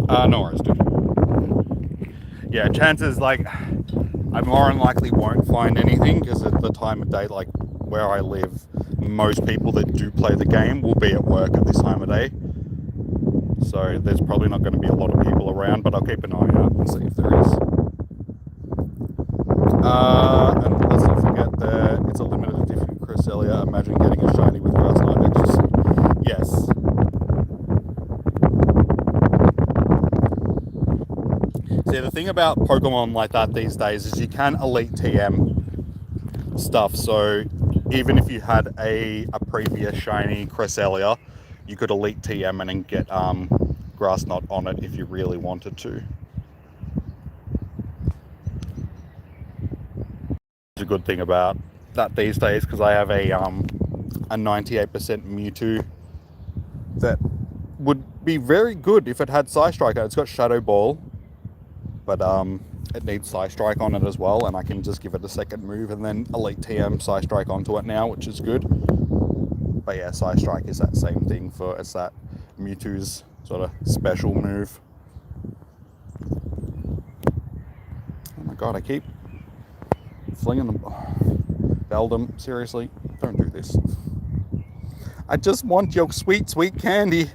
No worries, dude. Yeah, chances, like, I more than likely won't find anything, because at the time of day, like where I live, most people that do play the game will be at work at this time of day. So there's probably not going to be a lot of people around, but I'll keep an eye out and see if there is. And let's not forget that it's a limited edition Cresselia. Imagine getting a shiny with Grass Knight extras. Yes. See, the thing about Pokemon like that these days is you can elite TM stuff. So even if you had a previous shiny Cresselia, you could elite TM and then get Grass Knot on it if you really wanted to. It's a good thing about that these days, because I have a 98% Mewtwo that would be very good if it had Psy-Striker. It's got Shadow Ball, but it needs Psy-Strike on it as well, and I can just give it a second move and then Elite TM Psy-Strike onto it now, which is good. But yeah, Psy-Strike is that same thing it's that Mewtwo's sort of special move. Oh my god, I keep flinging them. Beldum, seriously, don't do this. I just want your sweet, sweet candy.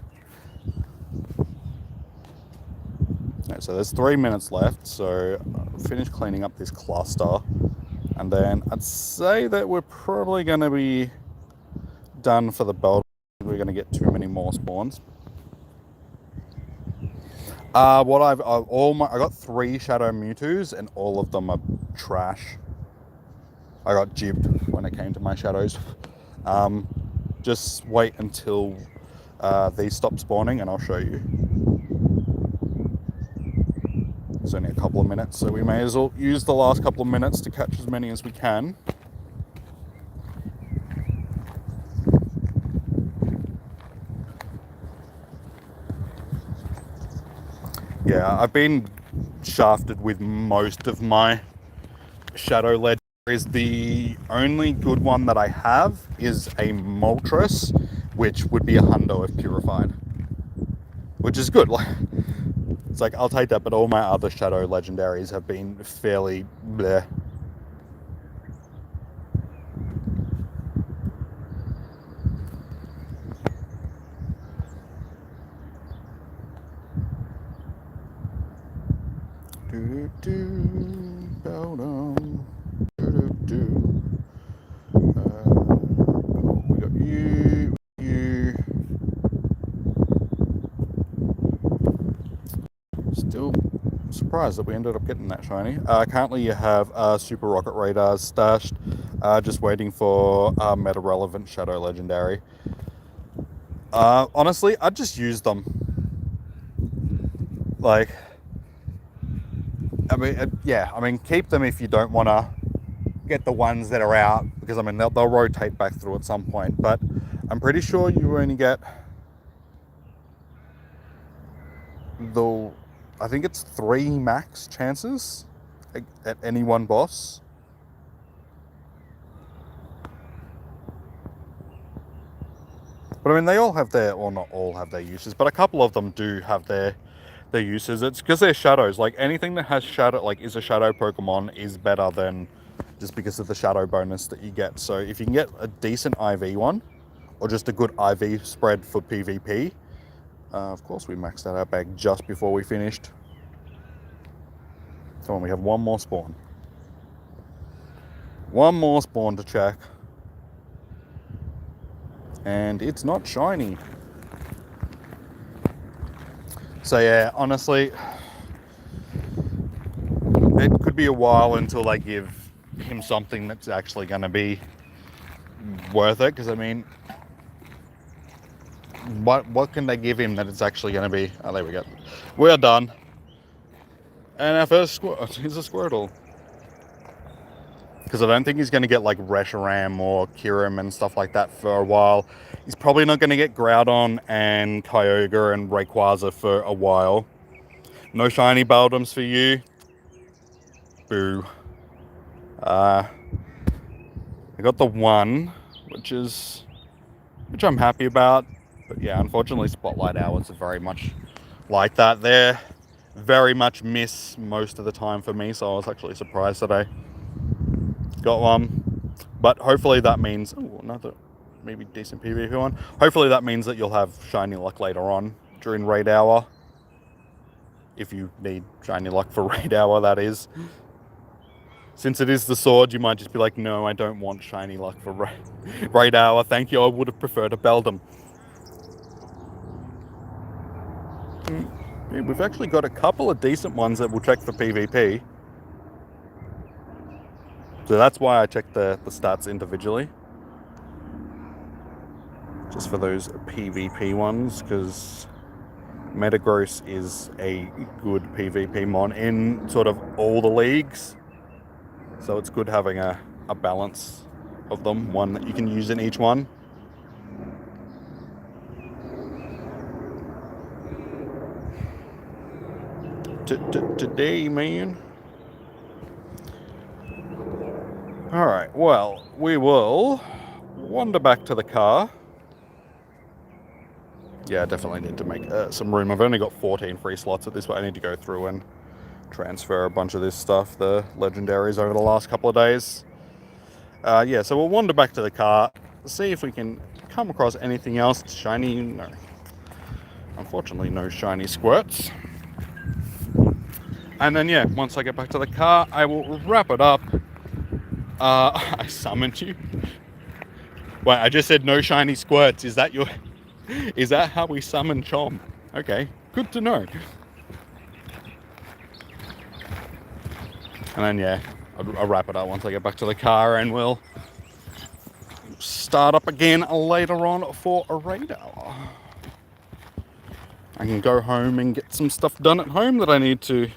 Okay, so there's 3 minutes left, so I'll finish cleaning up this cluster, and then I'd say that we're probably going to be done for the Beldum. We're going to get too many more spawns. I got 3 Shadow Mewtwo's, and all of them are trash. I got jibbed when it came to my shadows. Just wait until these stop spawning and I'll show you. It's only a couple of minutes, so we may as well use the last couple of minutes to catch as many as we can. Yeah, I've been shafted with most of my Shadow Legendaries. The only good one that I have is a Moltres, which would be a hundo if purified, which is good. It's like, I'll take that, but all my other Shadow Legendaries have been fairly bleh. Beldum. We got you. Still surprised that we ended up getting that shiny. Currently you have Super Rocket Radars stashed, just waiting for meta relevant Shadow Legendary. Honestly, I'd just use them. Like, I mean, keep them if you don't want to get the ones that are out, because I mean they'll rotate back through at some point. But I'm pretty sure you only get I think it's 3 max chances at any one boss. But I mean, they all have not all have their uses, but a couple of them do have their uses. It's because they're shadows. Like, anything that has shadow, like is a shadow Pokemon, is better than just because of the shadow bonus that you get. So if you can get a decent IV one, or just a good IV spread for PvP, of course we maxed out our bag just before we finished. Come on, we have one more spawn. One more spawn to check. And it's not shiny. So yeah, honestly, it could be a while until they give him something that's actually going to be worth it. Because I mean, what can they give him that it's actually going to be? Oh, there we go. We're done. And our first is a Squirtle. Because I don't think he's going to get like Reshiram or Kyurem and stuff like that for a while. He's probably not going to get Groudon and Kyogre and Rayquaza for a while. No shiny Beldums for you. Boo. I got the one, which I'm happy about. But yeah, unfortunately Spotlight Hours are very much like that. They're very much miss most of the time for me, so I was actually surprised that I got one. But hopefully that means another maybe decent PvP one. Hopefully that means that you'll have shiny luck later on during raid hour, if you need shiny luck for raid hour, that is. Since it is the sword, you might just be like, no, I don't want shiny luck for raid hour, thank you, I would have preferred a Beldum. Yeah, we've actually got a couple of decent ones that will check for PvP. So that's why I check the stats individually. Just for those PvP ones, because Metagross is a good PvP mon in sort of all the leagues. So it's good having a balance of them, one that you can use in each one. today, man. Alright, well, we will wander back to the car. Yeah, I definitely need to make some room. I've only got 14 free slots at this point. I need to go through and transfer a bunch of this stuff, the legendaries, over the last couple of days. Yeah, so we'll wander back to the car, see if we can come across anything else shiny. No. Unfortunately, no shiny squirts. And then, yeah, once I get back to the car, I will wrap it up. I summoned you. Wait, I just said no shiny squirts. Is that how we summon Chom? Okay, good to know. And then, yeah, I'll wrap it up once I get back to the car, and we'll start up again later on for a raid hour. I can go home and get some stuff done at home that I need to.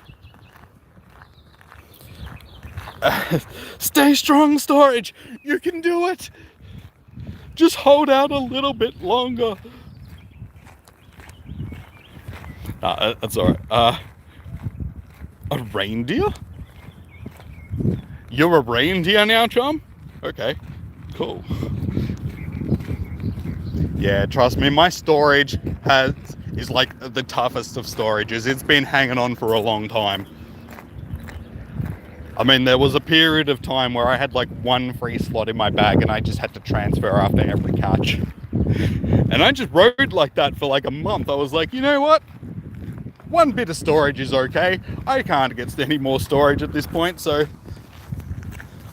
Stay strong, storage. You can do it. Just hold out a little bit longer. That's alright. A reindeer? You're a reindeer now, chum? Okay, cool. Yeah, trust me, my storage is like the toughest of storages. It's been hanging on for a long time. I mean, there was a period of time where I had like one free slot in my bag and I just had to transfer after every catch. And I just rode like that for like a month. I was like, you know what? One bit of storage is okay. I can't get any more storage at this point, so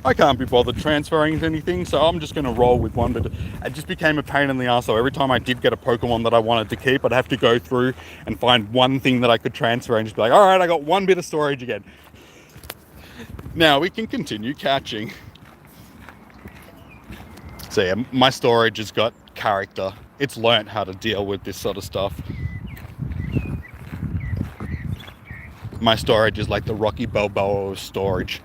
I can't be bothered transferring anything, so I'm just going to roll with one bit. It just became a pain in the ass, so every time I did get a Pokemon that I wanted to keep, I'd have to go through and find one thing that I could transfer and just be like, alright, I got one bit of storage again. Now we can continue catching. So yeah, my storage has got character. It's learnt how to deal with this sort of stuff. My storage is like the Rocky Balboa of storage.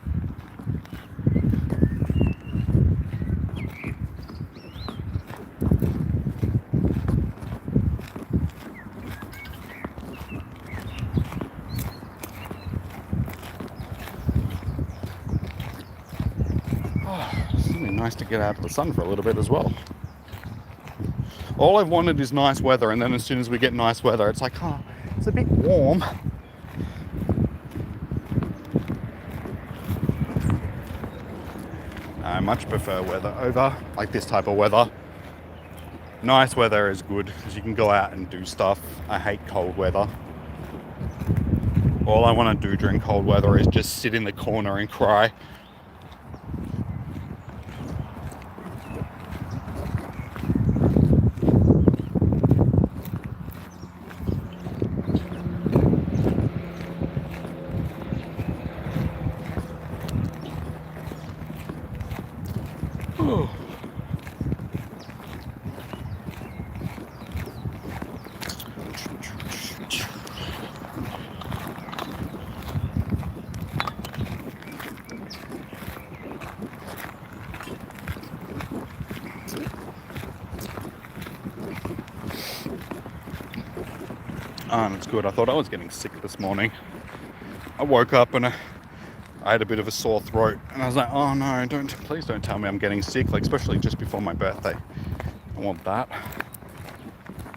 Nice to get out of the sun for a little bit as well. All I've wanted is nice weather, and then as soon as we get nice weather, it's like, oh, it's a bit warm. I much prefer weather over like this type of weather. Nice weather is good because you can go out and do stuff. I hate cold weather. All I want to do during cold weather is just sit in the corner and cry. It's good. I thought I was getting sick this morning. I woke up and I had a bit of a sore throat, and I was like, oh no, please don't tell me I'm getting sick, like especially just before my birthday. I want that.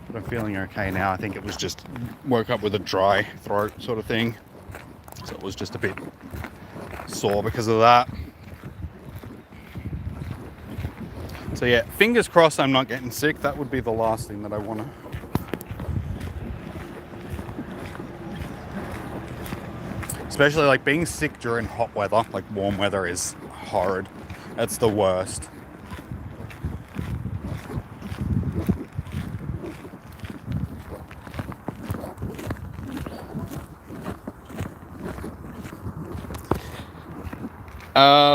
But I'm feeling okay now. I think it was just woke up with a dry throat sort of thing. So it was just a bit sore because of that. So yeah, fingers crossed I'm not getting sick. That would be the last thing that I want to. Especially like being sick during hot weather, like warm weather is horrid. That's the worst.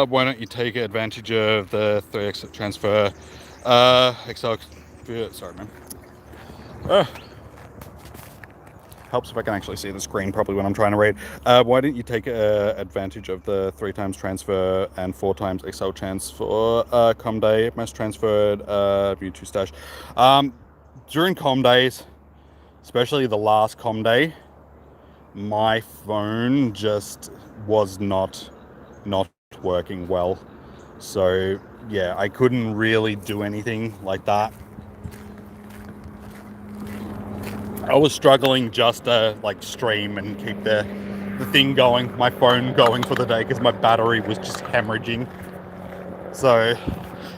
Why don't you take advantage of the 3x transfer? Sorry, man. Helps if I can actually see the screen properly when I'm trying to read. Why didn't you take advantage of the 3x transfer and 4x Excel chance for Com Day, mass transferred Mewtwo stash? During Com Days, especially the last Com Day, my phone just was not working well. So yeah, I couldn't really do anything like that. I was struggling just to like stream and keep the thing going, my phone going for the day, because my battery was just hemorrhaging. So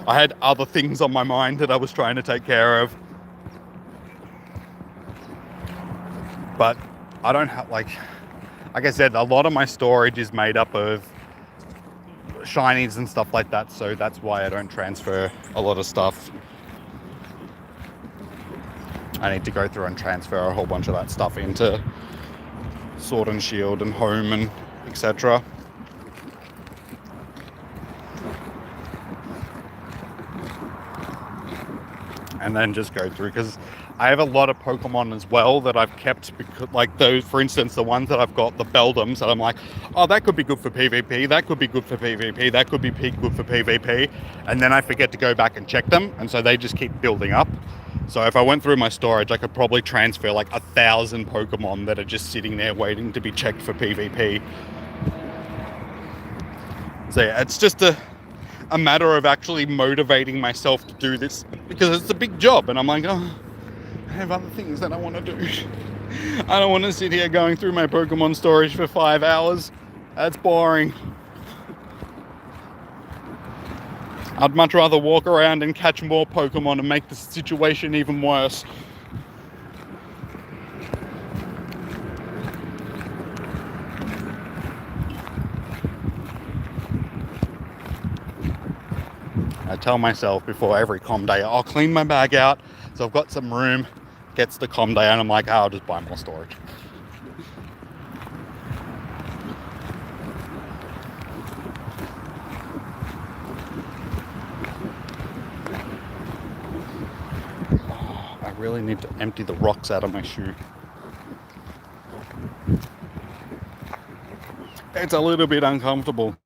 I had other things on my mind that I was trying to take care of. But I don't have, like I said, a lot of my storage is made up of shinies and stuff like that, so that's why I don't transfer a lot of stuff. I need to go through and transfer a whole bunch of that stuff into Sword and Shield and Home and etc. And then just go through, because I have a lot of Pokemon as well that I've kept, because, like those, for instance, the ones that I've got, the Beldums, that I'm like, oh, that could be good for PvP, that could be good for PvP, that could be good for PvP, and then I forget to go back and check them, and so they just keep building up. So if I went through my storage, I could probably transfer like 1,000 Pokemon that are just sitting there waiting to be checked for PvP. So yeah, it's just a matter of actually motivating myself to do this, because it's a big job, and I'm like, oh, I have other things that I want to do. I don't want to sit here going through my Pokemon storage for 5 hours. That's boring. I'd much rather walk around and catch more Pokemon and make the situation even worse. I tell myself before every comm day, I'll clean my bag out so I've got some room. Gets the comm day and I'm like, oh, I'll just buy more storage. Oh, I really need to empty the rocks out of my shoe. It's a little bit uncomfortable.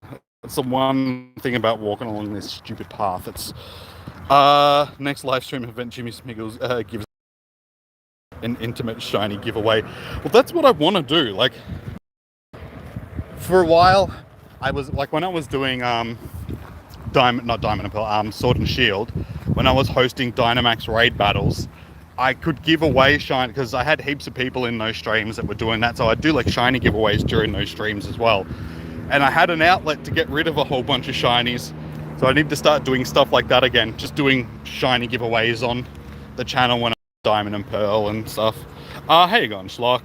That's the one thing about walking along this stupid path. It's next live stream event, Jimmy Smiggles gives an intimate shiny giveaway. Well, that's what I want to do. Like, for a while, I was like, when I was doing Sword and Shield, when I was hosting Dynamax raid battles, I could give away shiny, because I had heaps of people in those streams that were doing that, so I'd do like shiny giveaways during those streams as well. And I had an outlet to get rid of a whole bunch of shinies, so I need to start doing stuff like that again, just doing shiny giveaways on the channel when I'm Diamond and Pearl and stuff. How you going, Schlock?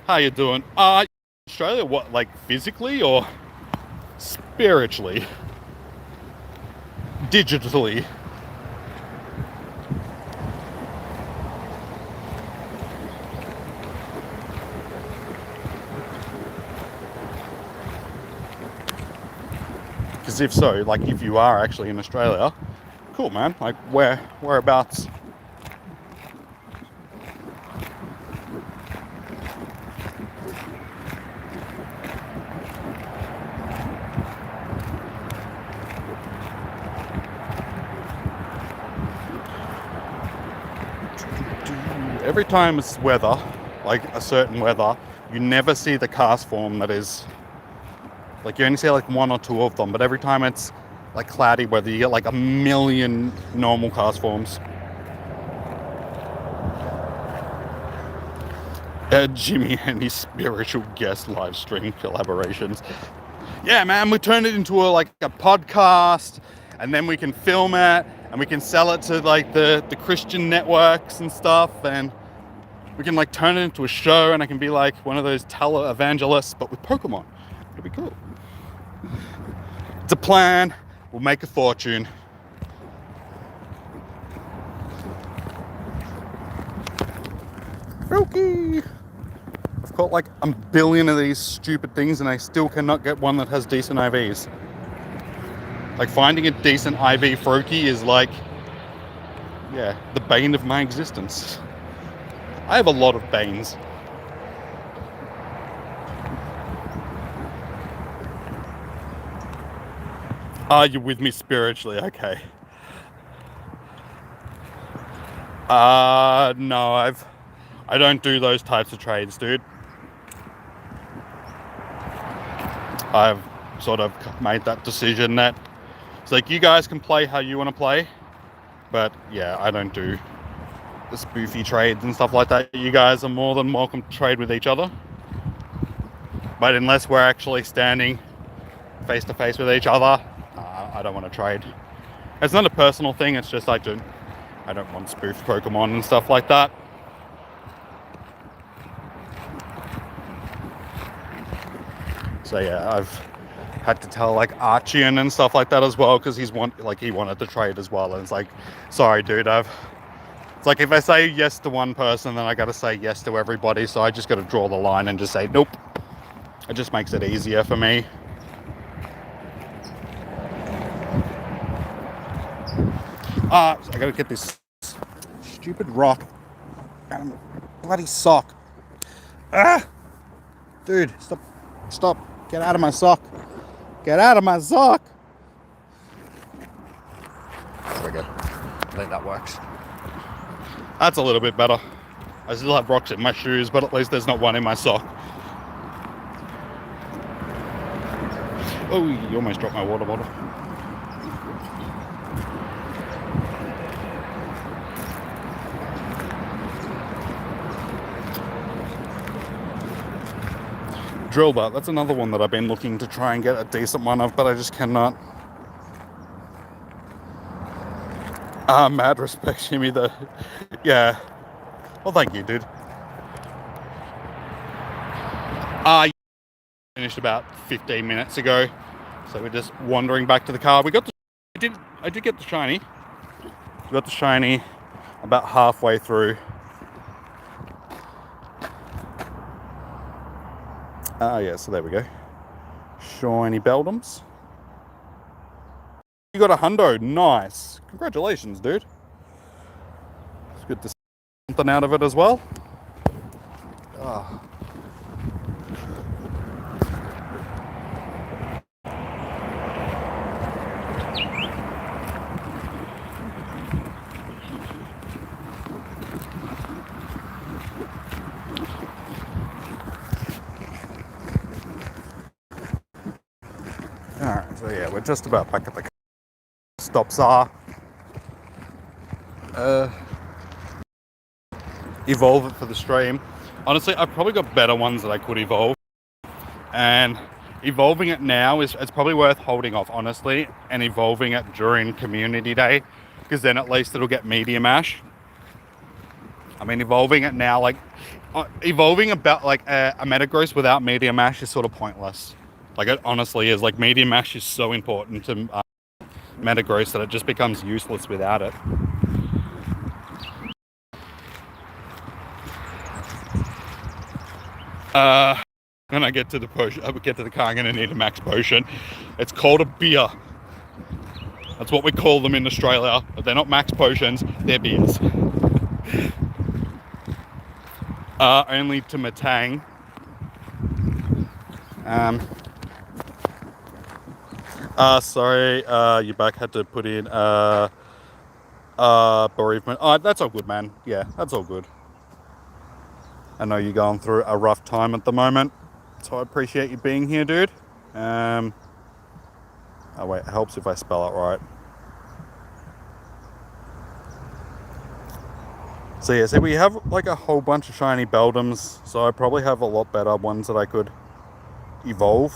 How you doing? Australia, what, like physically or spiritually? Digitally? Because if so, like if you are actually in Australia, cool, man. Like whereabouts? Every time it's weather, like a certain weather, you never see the cast form that is, like you only see like one or two of them, but every time it's like cloudy weather, you get like a million normal cast forms. Jimmy and his spiritual guest live stream collaborations. Yeah, man, we turn it into a podcast, and then we can film it, and we can sell it to like the Christian networks and stuff, and we can like turn it into a show, and I can be like one of those televangelists, but with Pokemon. It'll be cool. It's a plan. We'll make a fortune. Okay. I've got like a billion of these stupid things, and I still cannot get one that has decent IVs. Like, finding a decent IV Froakie is like, yeah, the bane of my existence. I have a lot of banes. Are you with me spiritually? Okay. No, I don't do those types of trades, dude. I've sort of made that decision that it's like, you guys can play how you want to play, but yeah, I don't do the spoofy trades and stuff like that. You guys are more than welcome to trade with each other, but unless we're actually standing face to face with each other, I don't want to trade. It's not a personal thing, it's just I don't want spoofed Pokemon and stuff like that. So yeah, I've had to tell like Archean and stuff like that as well, because he wanted to trade as well, and it's like, sorry dude, it's like if I say yes to one person, then I got to say yes to everybody, so I just got to draw the line and just say nope. It just makes it easier for me. I gotta get this stupid rock out of my bloody sock. Dude, stop, get out of my sock. Get out of my sock. There we go. I think that works. That's a little bit better. I still have rocks in my shoes, but at least there's not one in my sock. Oh, you almost dropped my water bottle. Drillbart, that's another one that I've been looking to try and get a decent one of, but I just cannot. Mad respect, Jimmy, though. Yeah. Well, thank you, dude. Finished about 15 minutes ago, so we're just wandering back to the car. I did get the shiny. We got the shiny about halfway through. Yeah, so there we go. Shiny Beldums. You got a hundo. Nice. Congratulations, dude. It's good to see something out of it as well. Oh. Alright, so yeah, we're just about back at the stops are. Evolve it for the stream. Honestly, I've probably got better ones that I could evolve, and evolving it now it's probably worth holding off, honestly, and evolving it during community day, because then at least it'll get medium ash. I mean, evolving it now, like evolving about like a Metagross without medium ash is sort of pointless. Like, it honestly is. Like, medium ash is so important to Metagross that it just becomes useless without it. When I get to the car, I'm gonna need a max potion. It's called a beer. That's what we call them in Australia. But they're not max potions, they're beers. Only to Matang. Sorry, your back had to put in bereavement. Oh, that's all good, man. Yeah, that's all good. I know you're going through a rough time at the moment, so I appreciate you being here, dude. Oh wait, it helps if I spell it right. So yeah, so we have like a whole bunch of shiny Beldums, so I probably have a lot better ones that I could evolve.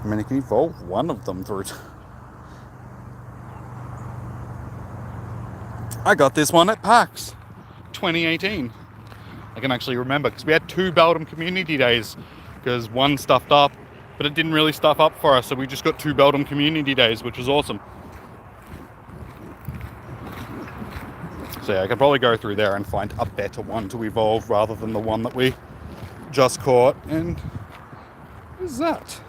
I mean, you can evolve one of them through. I got this one at PAX 2018. I can actually remember, because we had 2 Beldum community days, because one stuffed up, but it didn't really stuff up for us, so we just got 2 Beldum community days, which was awesome. So yeah, I could probably go through there and find a better one to evolve rather than the one that we just caught. And what is that?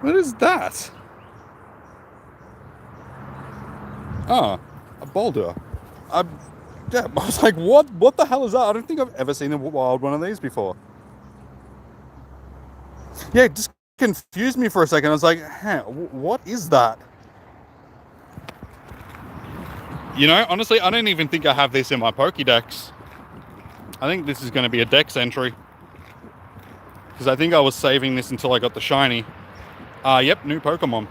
What is that? Oh, a boulder. Yeah, I was like, what the hell is that? I don't think I've ever seen a wild one of these before. Yeah, it just confused me for a second. I was like, huh, what is that? You know, honestly, I don't even think I have this in my Pokédex. I think this is going to be a Dex entry. Because I think I was saving this until I got the shiny. Yep, new Pokemon.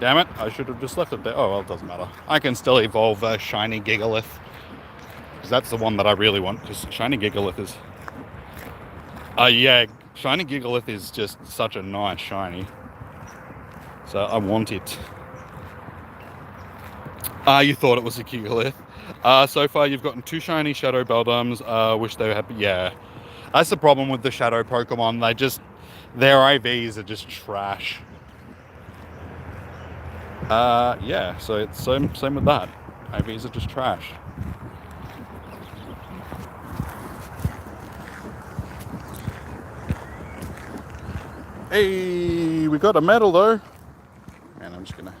Damn it, I should have just left it there. Oh, well, it doesn't matter. I can still evolve shiny Gigalith. Because that's the one that I really want. Because shiny Gigalith is... yeah, shiny Gigalith is just such a nice shiny. So I want it. You thought it was a Gigalith. So far you've gotten 2 shiny Shadow Beldums. Wish they had... Yeah. That's the problem with the Shadow Pokemon. Their IVs are just trash. Yeah, so it's same with that. IVs are just trash. Hey, we got a medal though. And I'm just gonna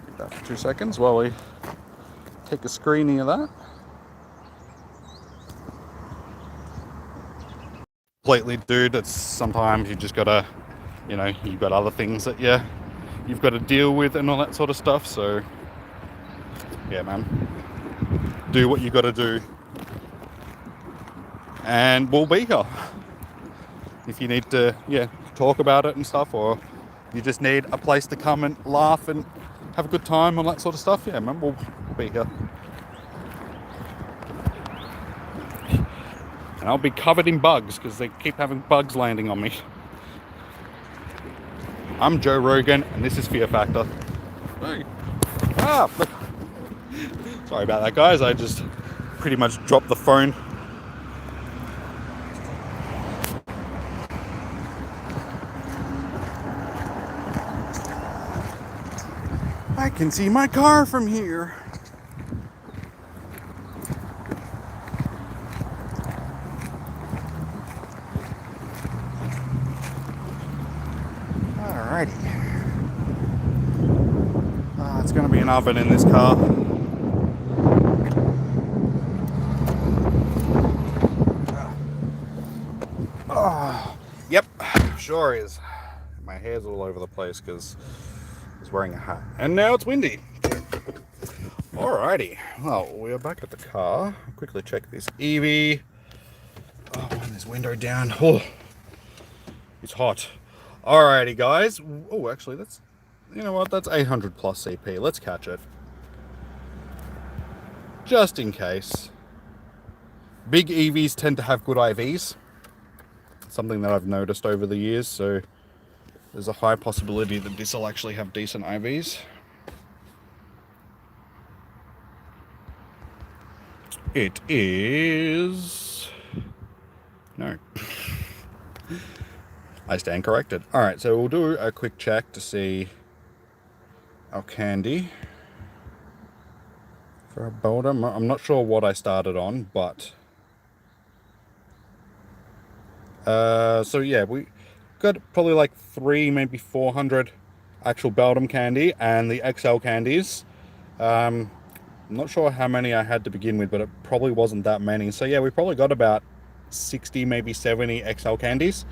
leave that for 2 seconds while we take a screening of that. Completely, dude, it's sometimes you just gotta, you've got other things that you've got to deal with and all that sort of stuff. So yeah, man, do what you got to do, and we'll be here if you need to talk about it and stuff, or you just need a place to come and laugh and have a good time, all that sort of stuff. Yeah, man, we'll be here. And I'll be covered in bugs because they keep having bugs landing on me. I'm Joe Rogan, and this is Fear Factor. Hey. Look. Sorry about that, guys. I just pretty much dropped the phone. I can see my car from here. Alrighty. It's going to be an oven in this car. Yep, sure is. My hair's all over the place because I was wearing a hat. And now it's windy. Alrighty. Well, we're back at the car. I'll quickly check this Eevee. Oh, this window down. Oh, it's hot. Alrighty, guys. Oh, actually, that's... You know what? That's 800 plus CP. Let's catch it. Just in case. Big Eevees tend to have good IVs. Something that I've noticed over the years, so there's a high possibility that this will actually have decent IVs. It is... No. I stand corrected. Alright, so we'll do a quick check to see our candy for a Beldum. I'm not sure what I started on, but... so yeah, we got probably like 3, maybe 400 actual Beldum candy, and the XL candies. I'm not sure how many I had to begin with, but it probably wasn't that many. So yeah, we probably got about 60, maybe 70 XL candies.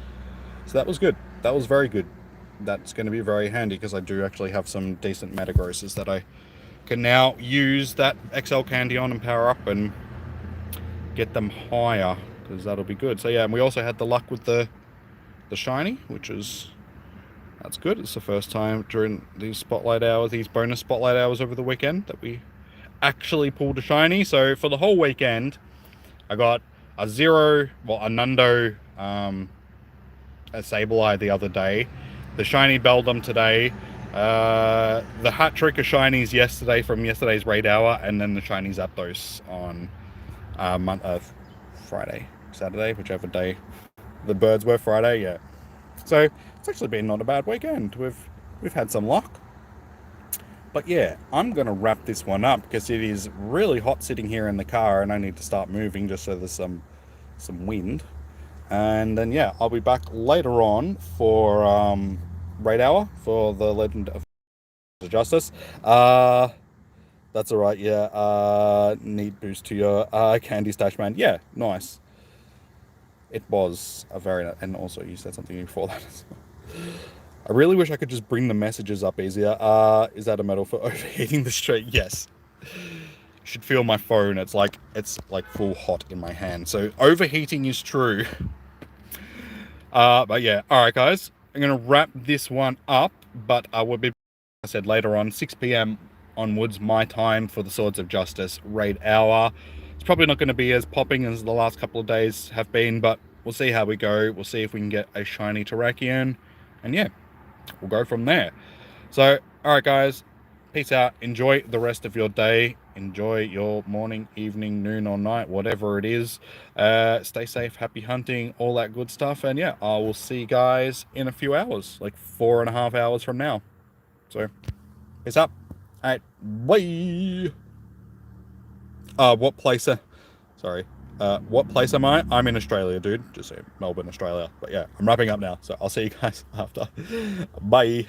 So that was good. That was very good. That's going to be very handy because I do actually have some decent Metagrosses that I can now use that XL candy on and power up and get them higher, because that'll be good. So yeah, and we also had the luck with the shiny, that's good. It's the first time during these spotlight hours, these bonus spotlight hours over the weekend, that we actually pulled a shiny. So for the whole weekend, I got a Nundo, a Sableye the other day, the shiny Beldum today, the hat trick of shinies yesterday from yesterday's raid hour, and then the shiny Zapdos on Friday, Saturday, whichever day the birds were. Friday, yeah. So it's actually been not a bad weekend. We've had some luck. But yeah, I'm gonna wrap this one up because it is really hot sitting here in the car, and I need to start moving just so there's some wind. And then yeah, I'll be back later on for raid hour for the Legend of Justice. That's all right. Yeah. Neat boost to your candy stash, man. Yeah, nice. It was a very, and also you said something before that as well. I really wish I could just bring the messages up easier. Is that a medal for overheating the street? Yes. should feel my phone. It's like full hot in my hand. So overheating is true. But yeah, all right, guys. I'm gonna wrap this one up, but I will be, I said, later on, 6 p.m. onwards, my time for the Swords of Justice raid hour. It's probably not going to be as popping as the last couple of days have been, but we'll see how we go. We'll see if we can get a shiny Terrakion, and yeah, we'll go from there. So, all right, guys, peace out. Enjoy the rest of your day. Enjoy your morning, evening, noon, or night, whatever it is. Stay safe, happy hunting, all that good stuff. And yeah, I will see you guys in a few hours, like 4.5 hours from now. So, peace up. All right, bye. What place am I? I'm in Australia, dude. Just say Melbourne, Australia. But yeah, I'm wrapping up now. So I'll see you guys after. Bye.